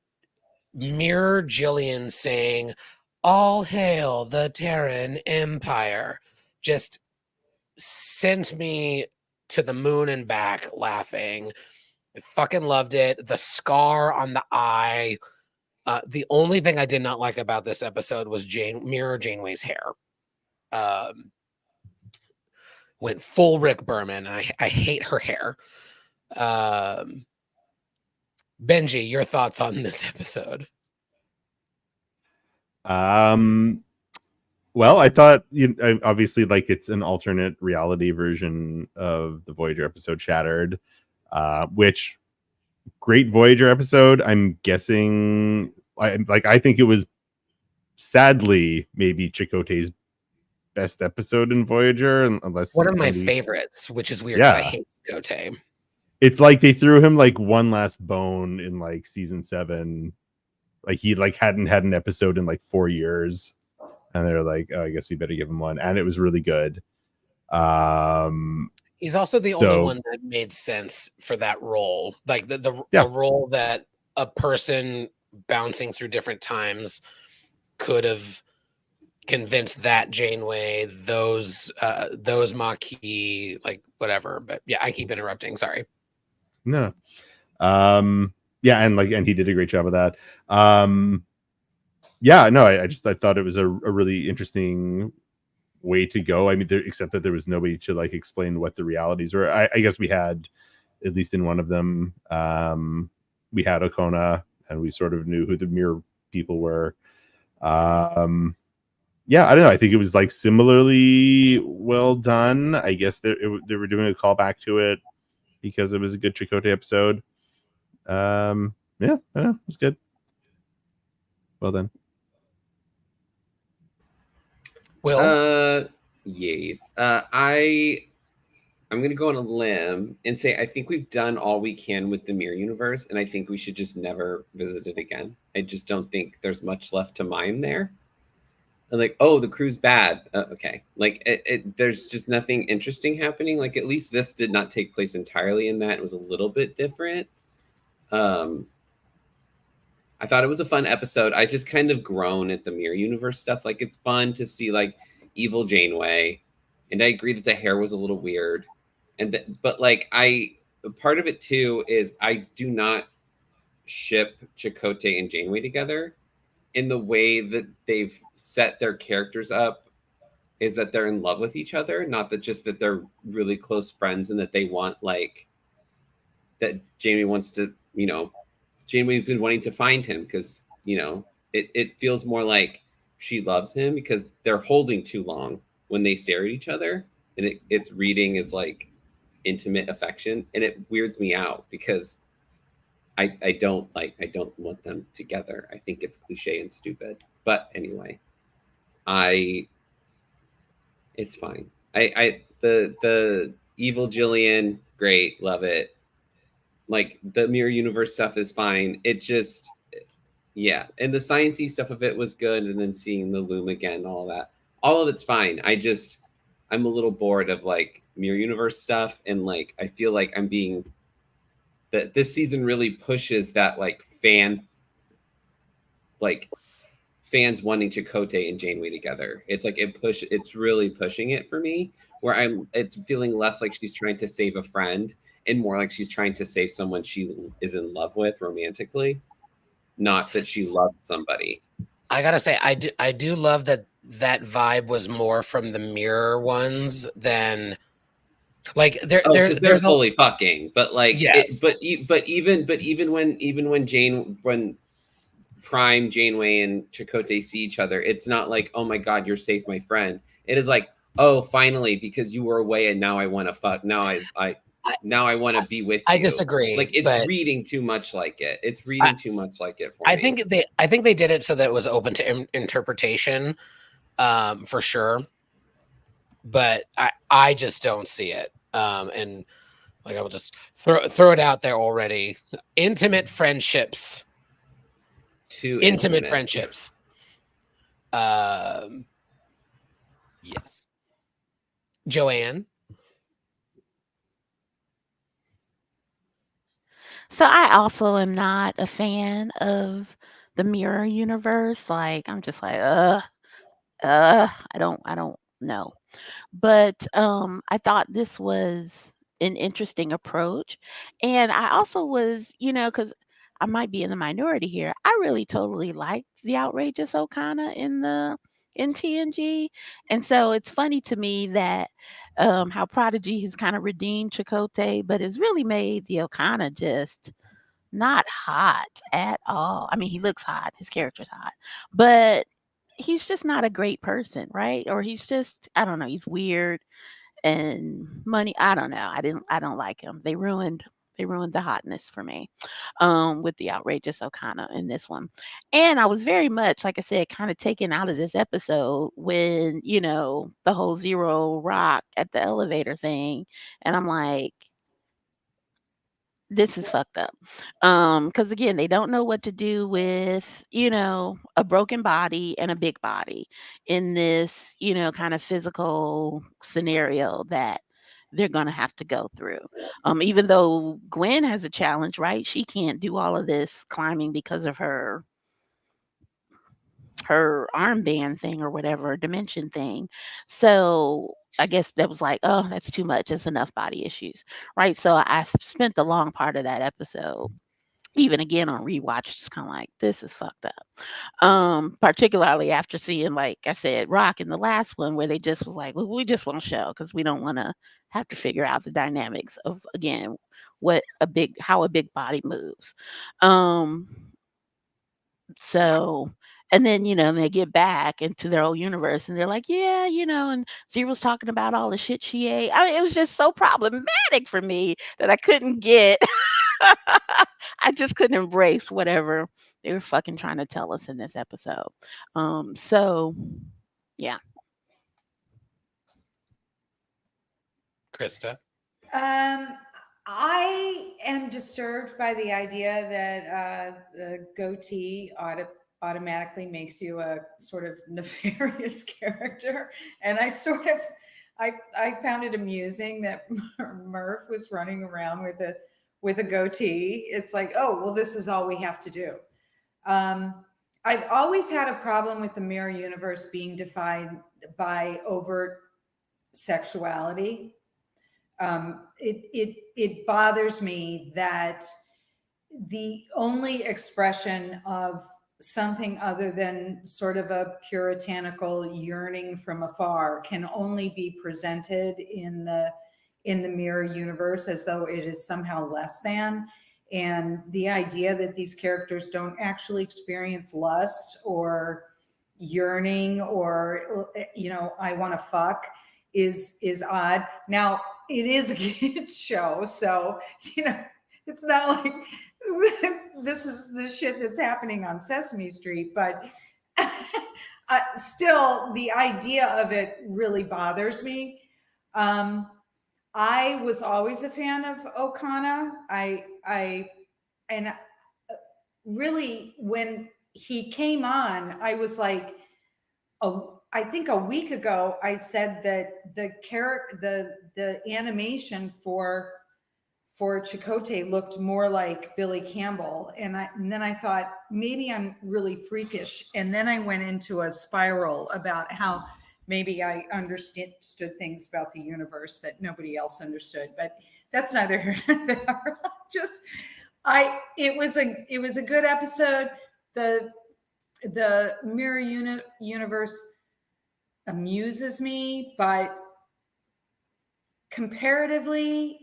Mirror Jillian saying, "All hail the Terran Empire," just sent me to the moon and back laughing. I fucking loved it. The scar on the eye. The only thing I did not like about this episode was Mirror Janeway's hair. Went full Rick Berman, and I hate her hair. Benji, your thoughts on this episode? Well, I thought obviously like it's an alternate reality version of the Voyager episode Shattered, which great Voyager episode. I'm guessing I think it was sadly maybe Chakotay's best episode in Voyager, unless one of my favorites, which is weird. Yeah, I hate Chakotay. It's like they threw him like one last bone in like season 7. Like he like hadn't had an episode in like 4 years, and they're like, "Oh, I guess we better give him one." And it was really good. He's also the only one that made sense for that role, like the role that a person bouncing through different times could have convinced that Janeway, those Maquis, like whatever. But yeah, I keep interrupting. Sorry. No. Yeah, and he did a great job of that. Yeah, no, I thought it was a really interesting way to go. I mean, except that there was nobody to like explain what the realities were. I guess we had, at least in one of them, we had Okona, and we sort of knew who the mirror people were. Yeah, I don't know. I think it was like similarly well done. I guess they were doing a callback to it because it was a good Chakotay episode. Yeah, it was good. Well done. Well, yes. I'm gonna go on a limb and say I think we've done all we can with the Mirror Universe, and I think we should just never visit it again. I just don't think there's much left to mine there. Like, oh, the crew's bad. Okay, like there's just nothing interesting happening. Like, at least this did not take place entirely in that. It was a little bit different. I thought it was a fun episode. I just kind of groan at the Mirror Universe stuff. Like, it's fun to see like evil Janeway, and I agree that the hair was a little weird, but like part of it too is I do not ship Chakotay and Janeway together. In the way that they've set their characters up is that they're in love with each other, not that just that they're really close friends and that they want like that Janeway wants to, Janeway's been wanting to find him because, it feels more like she loves him because they're holding too long when they stare at each other, and it's reading as like intimate affection, and it weirds me out because I don't want them together. I think it's cliche and stupid. But anyway, it's fine. The evil Jillian, great, love it. Like the Mirror Universe stuff is fine. It's just, yeah. And the sciencey stuff of it was good. And then seeing the loom again, all of it's fine. I'm a little bored of like Mirror Universe stuff. And like, I feel like that this season really pushes that like fans wanting Chakotay and Janeway together. It's like it's really pushing it for me, where it's feeling less like she's trying to save a friend and more like she's trying to save someone she is in love with romantically, not that she loves somebody. I gotta say, I do love that vibe was more from the Mirror ones than like they're fully fucking, but like, yes. But even when Prime, Janeway, and Chakotay see each other, it's not like, oh my god, you're safe, my friend. It is like, oh, finally, because you were away and now I want to fuck. Now I want to be with you. I disagree. Like, it's reading too much like it. It's reading too much like it for me. I think they did it so that it was open to interpretation, for sure. But I just don't see it. And like I will just throw it out there already. Intimate friendships. Too intimate friendships. Yes. Joanne. So I also am not a fan of the mirror universe. Like I'm just like, I don't know. But I thought this was an interesting approach. And I also was, because I might be in the minority here, I really totally liked the outrageous Okana in TNG. And so it's funny to me that how Prodigy has kind of redeemed Chakotay, but has really made the Okana just not hot at all. I mean, he looks hot, his character's hot, but he's just not a great person, right? Or he's just, I don't know, he's weird and money. I don't know. I don't like him. They ruined the hotness for me with the outrageous Okana in this one. And I was very much, like I said, kind of taken out of this episode when, the whole Zero Rock at the elevator thing. And I'm like, this is fucked up. Because again, they don't know what to do with, a broken body and a big body in this, kind of physical scenario that they're going to have to go through. Even though Gwen has a challenge, right? She can't do all of this climbing because of her armband thing or whatever dimension thing. So I guess that was like, oh, that's too much. It's enough body issues, right? So I spent the long part of that episode, even again on rewatch, just kind of like, this is fucked up. Particularly after seeing, like I said, Rock in the last one, where they just was like, well, we just won't show because we don't want to have to figure out the dynamics of again how a big body moves. So, and then, they get back into their own universe and they're like, yeah, and Zero's talking about all the shit she ate. I mean, it was just so problematic for me that I couldn't get, I just couldn't embrace whatever they were fucking trying to tell us in this episode. So, yeah. Krista. I am disturbed by the idea that the goatee automatically makes you a sort of nefarious character, and I found it amusing that Murph was running around with a goatee. It's like, oh well, this is all we have to do. I've always had a problem with the mirror universe being defined by overt sexuality. It bothers me that the only expression of something other than sort of a puritanical yearning from afar can only be presented in the mirror universe as though it is somehow less than. And the idea that these characters don't actually experience lust or yearning or I want to fuck is odd. Now it is a kids show, so it's not like this is the shit that's happening on Sesame Street, but still the idea of it really bothers me. I was always a fan of Okana. And really when he came on, I was like, I think a week ago I said that the animation for Chakotay looked more like Billy Campbell, and then I thought maybe I'm really freakish, and then I went into a spiral about how maybe I understood things about the universe that nobody else understood, but that's neither here nor there. It was a good episode. The mirror universe amuses me, but comparatively,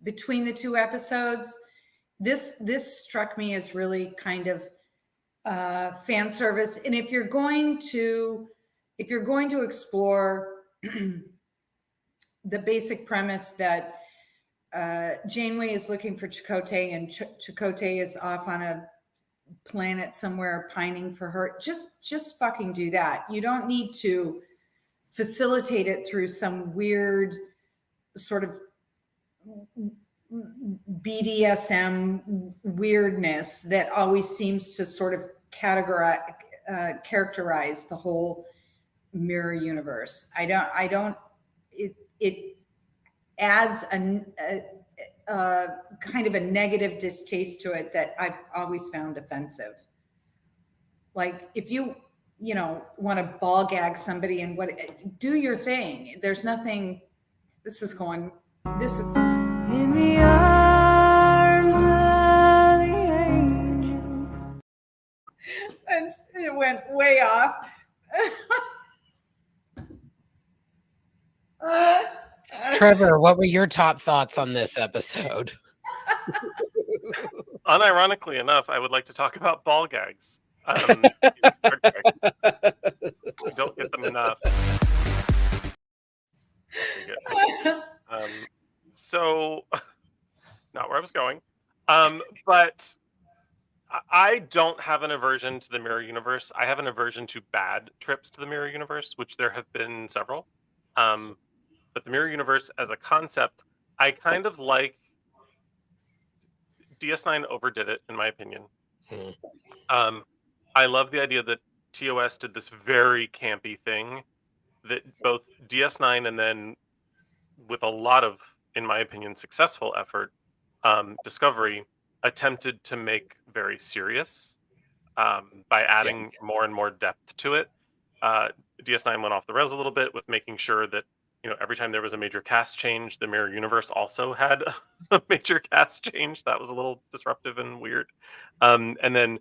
between the two episodes, this struck me as really kind of fan service. And if you're going to explore the basic premise that Janeway is looking for Chakotay and Chakotay is off on a planet somewhere pining for her, just fucking do that. You don't need to facilitate it through some weird sort of BDSM weirdness that always seems to sort of characterize the whole mirror universe. It adds a kind of a negative distaste to it that I've always found offensive. Like if you want to ball gag somebody and do your thing. There's nothing. This is in the arms of the angel. And it went way off. Trevor, what were your top thoughts on this episode? Unironically enough, I would like to talk about ball gags. I don't get them enough. So, not where I was going. But I don't have an aversion to the mirror universe. I have an aversion to bad trips to the mirror universe, which there have been several. But the mirror universe as a concept, I kind of like. DS9 overdid it, in my opinion. I love the idea that TOS did this very campy thing that both DS9 and then with a lot of, in my opinion, successful effort, Discovery attempted to make very serious by adding more and more depth to it. DS9 went off the rails a little bit with making sure that every time there was a major cast change, the mirror universe also had a major cast change. That was a little disruptive and weird. And then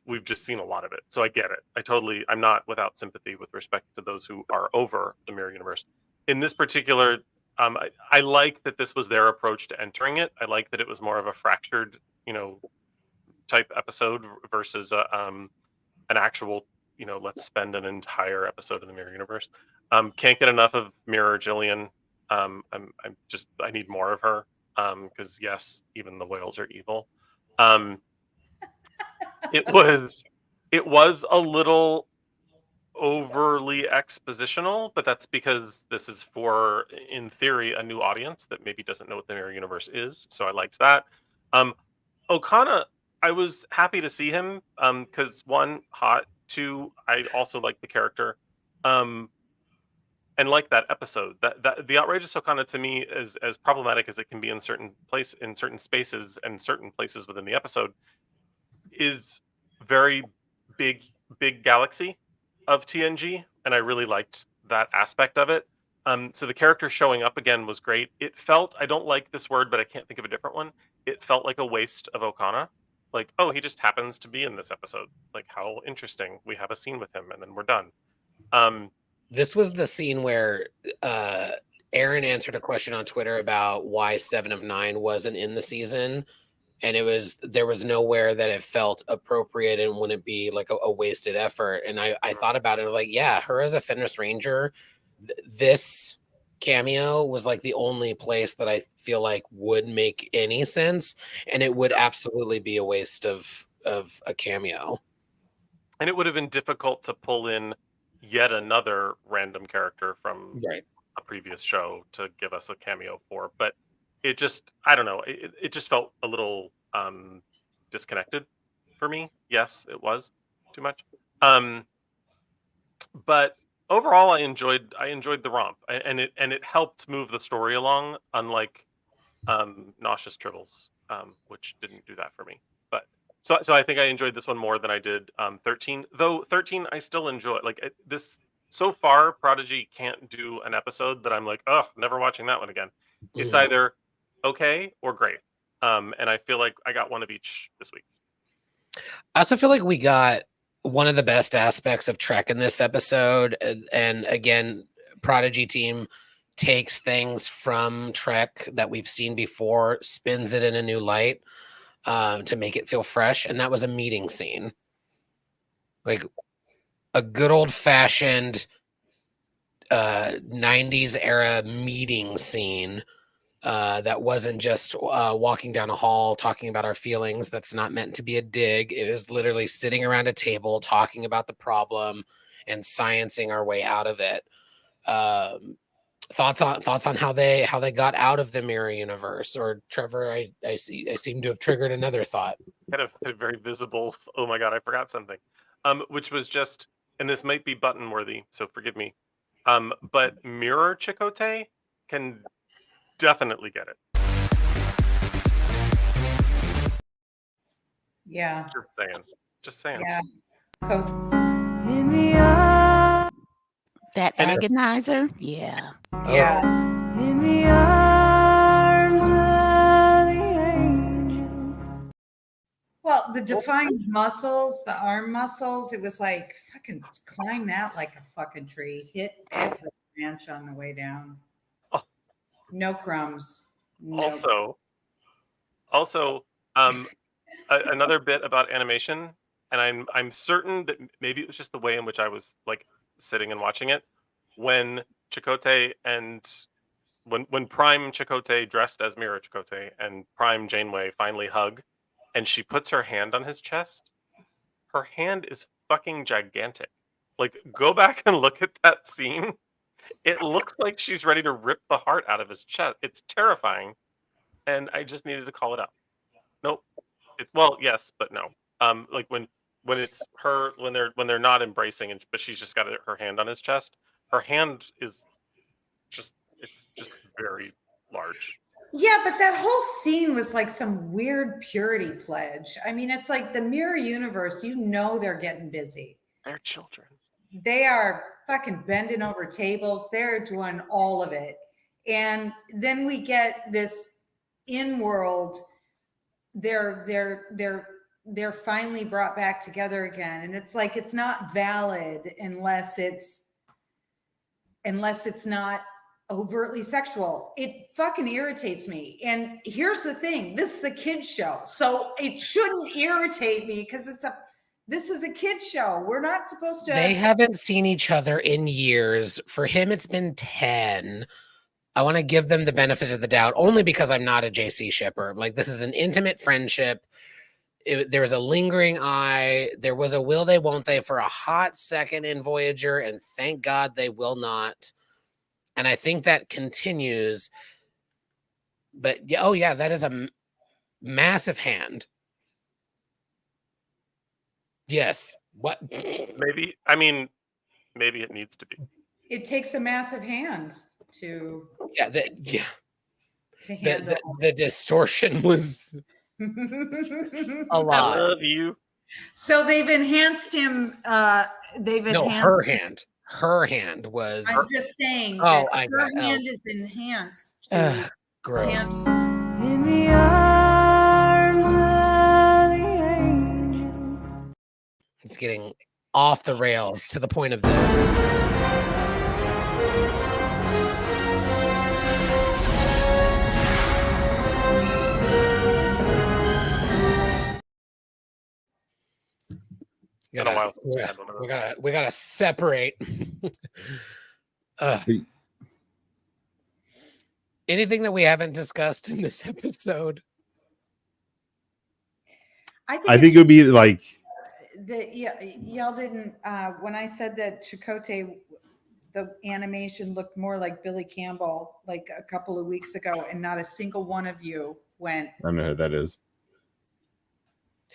we've just seen a lot of it, so I get it. I'm not without sympathy with respect to those who are over the mirror universe. In this particular, I like that this was their approach to entering it. I like that it was more of a fractured, type episode versus an actual, let's spend an entire episode in the mirror universe. Can't get enough of Mirror Jillian. I need more of her. Because yes, even the whales are evil. It was a little overly expositional, but that's because this is for, in theory, a new audience that maybe doesn't know what the mirror universe is. So I liked that. Okana, I was happy to see him because one, hot. Two, I also like the character. And like that episode, that the outrageous Okana to me is as problematic as it can be in certain spaces and certain places within the episode, is very big galaxy of TNG, and I really liked that aspect of it. So the character showing up again was great. It felt, I don't like this word, but I can't think of a different one. It felt like a waste of Okana. Like, oh, he just happens to be in this episode. Like, how interesting. We have a scene with him, and then we're done. This was the scene where Aaron answered a question on Twitter about why 7 of 9 wasn't in the season. And there was nowhere that it felt appropriate and wouldn't be like a wasted effort. And I thought about it. I was like, yeah, her as a Fenris Ranger, this cameo was like the only place that I feel like would make any sense. And it would absolutely be a waste of a cameo. And it would have been difficult to pull in yet another random character from a previous show to give us a cameo for. But it just, I don't know, it just felt a little disconnected for me. Yes, it was too much. But overall, I enjoyed the romp, and it helped move the story along, unlike Nauseous Tribbles, which didn't do that for me. But so I think I enjoyed this one more than I did 13. Though 13, I still enjoy. Like this so far, Prodigy can't do an episode that I'm like, oh, never watching that one again. It's either okay or great, and I feel like I got one of each this week. I also feel like we got one of the best aspects of Trek in this episode, and again, Prodigy team takes things from Trek that we've seen before, spins it in a new light to make it feel fresh, and that was a meeting scene, like a good old-fashioned 90s era meeting scene. That wasn't just walking down a hall talking about our feelings. That's not meant to be a dig. It is literally sitting around a table talking about the problem and sciencing our way out of it. Thoughts on how they got out of the mirror universe? Or Trevor, I seem to have triggered another thought. Kind of a very visible. Oh my god, I forgot something. Which was just, and this might be button worthy, so forgive me. But Mirror Chakotay can definitely get it. Yeah. Just saying. Yeah. Coast. That And it's- agonizer, yeah. Yeah. In the arms of the angel. Well, the defined muscles, the arm muscles, it was like fucking climb that like a fucking tree. Hit every branch on the way down. Oh. No crumbs. No. Also, another bit about animation, and I'm certain that maybe it was just the way in which I was like sitting and watching it when Chakotay and when Prime Chakotay dressed as Mira Chakotay and Prime Janeway finally hug, and she puts her hand on his chest. Her hand is fucking gigantic. Like, go back and look at that scene. It looks like she's ready to rip the heart out of his chest. It's terrifying, and I just needed to call it out. Nope. Well, yes, but no. Like when it's her when they're not embracing, but she's just got her hand on his chest. Her hand is just very large. Yeah, but that whole scene was like some weird purity pledge. I mean, it's like the mirror universe, you know they're getting busy. They're children. They are fucking bending over tables. They're doing all of it. And then we get this in-world, they're finally brought back together again. And it's like it's not valid unless it's not overtly sexual. It fucking irritates me. And here's the thing, this is a kid's show, so it shouldn't irritate me because this is a kid's show. We're not supposed to. They haven't seen each other in years. For him, it's been 10. I want to give them the benefit of the doubt only because I'm not a JC shipper. Like, this is an intimate friendship. There was a lingering eye. There was a will they, won't they for a hot second in Voyager, and thank God they will not. And I think that continues. But yeah, oh yeah, that is a massive hand. Yes. What? Maybe it needs to be. It takes a massive hand to Yeah. handle. The distortion was a lot. I love you. So they've enhanced him. Her hand. Her hand was. I'm just saying. Oh, that her hand is enhanced. Gross. In the arms of the angel. It's getting off the rails to the point of this. We gotta separate. Anything that we haven't discussed in this episode? I think it would be like y'all didn't when I said that Chakotay, the animation looked more like Billy Campbell like a couple of weeks ago, and not a single one of you went. I don't know who that is.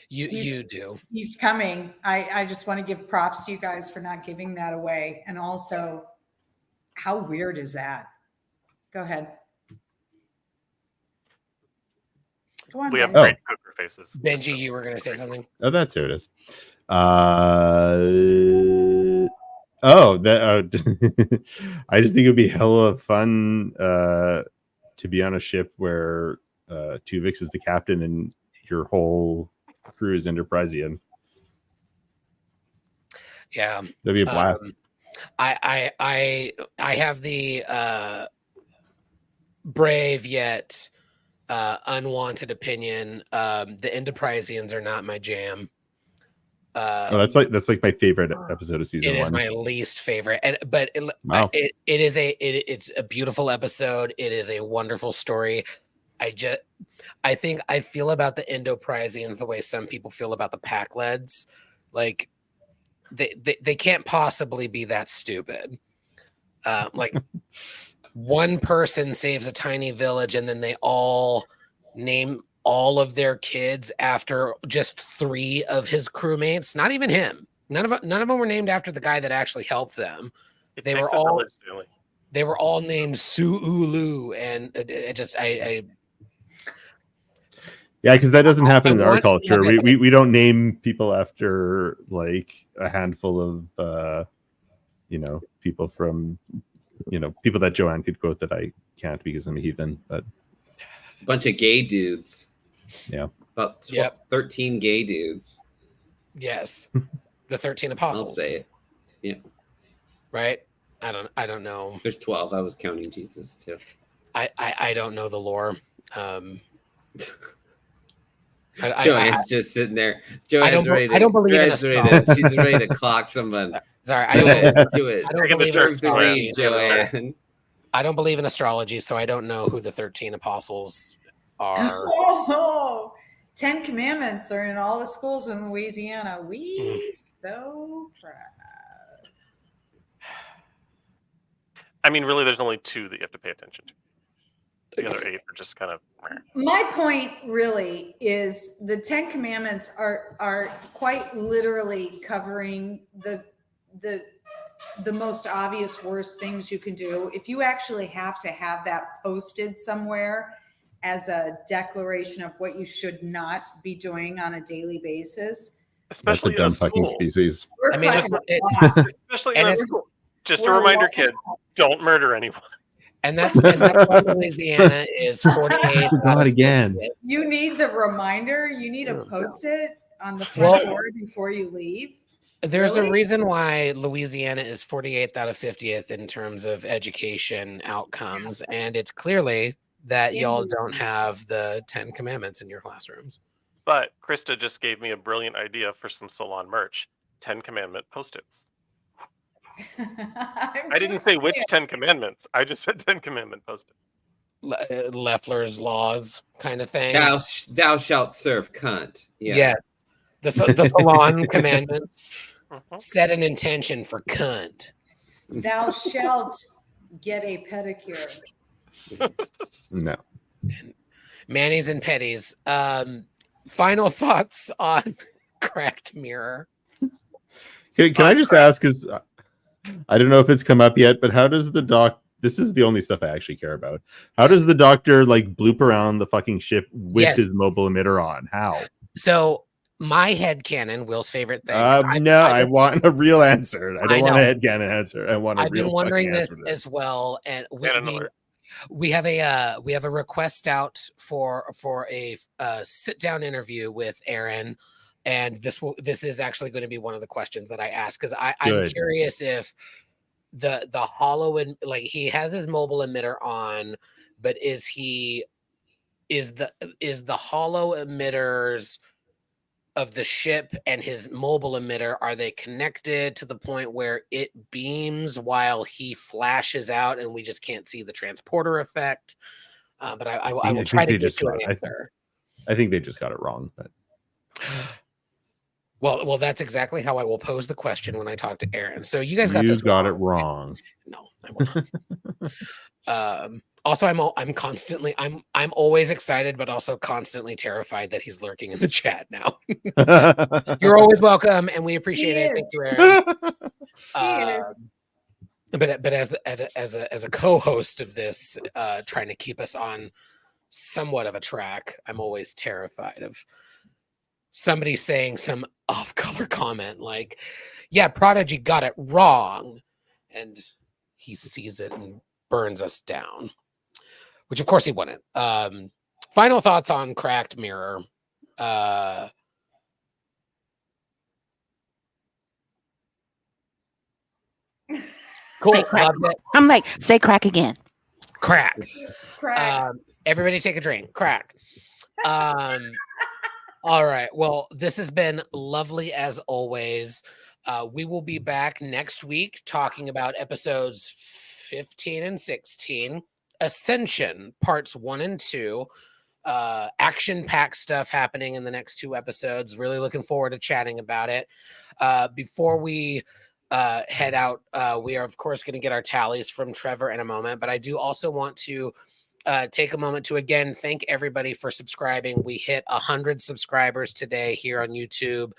You do. He's coming. I just want to give props to you guys for not giving that away. And also, how weird is that? Go ahead. Go on, We have Ben. great poker faces. Benji, you were going to say something? Oh, that's who it is. I just think it would be hella fun to be on a ship where Tuvix is the captain and your whole crew is Enterprisian. Yeah, that'd be a blast. I have the brave yet unwanted opinion. The Enterprisians are not my jam. That's like my favorite episode of season 1. It is my least favorite, but wow. It's a beautiful episode. It is a wonderful story. I think I feel about the Endoprisians the way some people feel about the Packleds. Like they can't possibly be that stupid. Like one person saves a tiny village and then they all name all of their kids after just 3 of his crewmates. Not even him. None of them were named after the guy that actually helped them. They were all named Su'ulu, and Yeah, because that doesn't happen in our want to culture. know that- We don't name people after like a handful of people from people that Joanne could quote that I can't because I'm a heathen. But A bunch of gay dudes. Yeah. About Yep. 13 gay dudes. Yes, the 13 I'll apostles. say it. Yeah. Right? I don't know. There's 12. I was counting Jesus too. I don't know the lore. Joanne's just sitting there. Joanne's don't- ready to, I don't believe in Joanne's ready to, she's ready to clock someone. Sorry, Do it. I Do don't it. believe in Serve the astrology. read, Joanne. I don't believe in astrology, so I don't know who the 13 apostles are. Oh, 10 Commandments are in all the schools in Louisiana. We so proud. I mean, really, there's only 2 that you have to pay attention to. The other 8 are just kind of. My point really is the 10 Commandments are quite literally covering the most obvious worst things you can do. If you actually have to have that posted somewhere as a declaration of what you should not be doing on a daily basis, Especially That's a dumb in a fucking school. species. we're I mean, fucking just- lost. Especially And in a it's- school. Just a We're reminder, lost. kids, don't murder anyone. And that's why Louisiana is 48. God again. You need the reminder. You need to Oh, post it on the front Well- door before you leave. There's Really? a reason why Louisiana is 48th out of 50th in terms of education outcomes, and it's clearly that y'all Indeed. don't have the 10 Commandments in your classrooms. But Krista just gave me a brilliant idea for some Salon merch. 10 Commandment Post-its. I didn't say which 10 Commandments. I just said 10 Commandment Post-its. Leffler's laws kind of thing. Thou shalt serve cunt. Yeah. Yes. The Salon commandments Mhm. set an intention for cunt. Thou shalt get a pedicure. No. Mannies and petties. Final thoughts on Cracked Mirror. Can I just ask? Because I don't know if it's come up yet, but how does the doc? This is the only stuff I actually care about. How does the doctor like bloop around the fucking ship with Yes. his mobile emitter on? How? So my headcanon, Will's favorite thing. I want a real answer. I don't want a know. headcanon answer. I want a I've real been wondering fucking this answer to as well, and And another. we have a request out for a sit down interview with Aaron, and this is actually going to be one of the questions that I ask because I'm Good. curious if the hollow and like he has his mobile emitter on, but is the hollow emitters of the ship and his mobile emitter, are they connected to the point where it beams while he flashes out and we just can't see the transporter effect? But I will I try think to they get just to an got- answer. I think they just got it wrong. But Well, that's exactly how I will pose the question when I talk to Aaron. So you guys got you this got it wrong. wrong. No, I will not. Also, I'm constantly I'm always excited, but also constantly terrified that he's lurking in the chat now. You're always welcome, and we appreciate He it. is. Thank you, Aaron. He is. But as a co-host of this, trying to keep us on somewhat of a track, I'm always terrified of somebody saying some off-color comment like, "Yeah, Prodigy got it wrong," and he sees it and burns us down. Which, of course, he wouldn't. Final thoughts on Cracked Mirror. Cool. Say crack. Loved it. I'm like, say crack again. Crack. Crack. Everybody take a drink. Crack. All right. Well, this has been lovely as always. We will be back next week talking about episodes 15 and 16, Ascension parts 1 and 2. Action-packed stuff happening in the next 2 episodes. Really looking forward to chatting about it. Before we head out, we are of course going to get our tallies from Trevor in a moment, but I do also want to take a moment to again thank everybody for subscribing. We hit 100 subscribers today here on YouTube.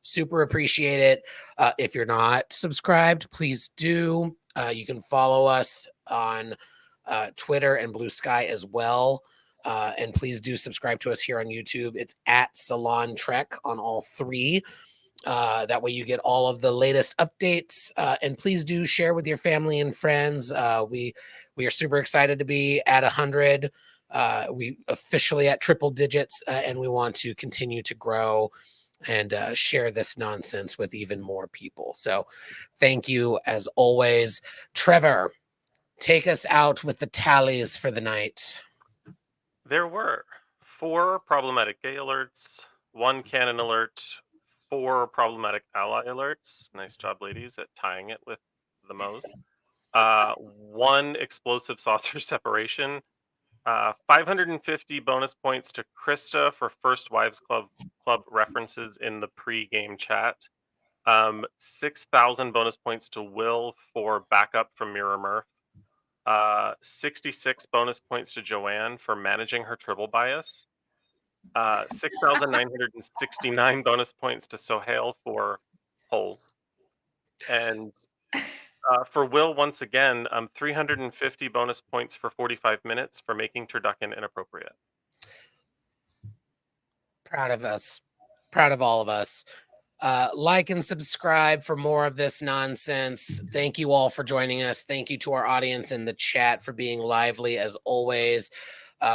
Super appreciate it. If you're not subscribed, please do. You can follow us on Twitter and Blue Sky as well. And please do subscribe to us here on YouTube. It's at Salon Trek on all 3. That way you get all of the latest updates. And please do share with your family and friends. We are super excited to be at 100. We officially at triple digits, and we want to continue to grow and share this nonsense with even more people. So thank you as always. Trevor, take us out with the tallies for the night. There were 4 problematic gay alerts, 1 canon alert, 4 problematic ally alerts. Nice job, ladies, at tying it with the Moes. 1 explosive saucer separation. 550 bonus points to Krista for First Wives Club references in the pre-game chat. 6,000 bonus points to Will for backup from Mirror Murph. 66 bonus points to Joanne for managing her Tribble bias. 6,969 bonus points to Sohail for polls. And for Will, once again, 350 bonus points for 45 minutes for making Turducken inappropriate. Proud of us. Proud of all of us. Like and subscribe for more of this nonsense. Thank you all for joining us. Thank you to our audience in the chat for being lively as always.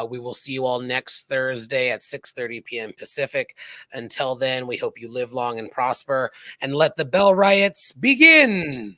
We will see you all next Thursday at 6:30 p.m. Pacific. Until then, we hope you live long and prosper, and let the Bell Riots begin.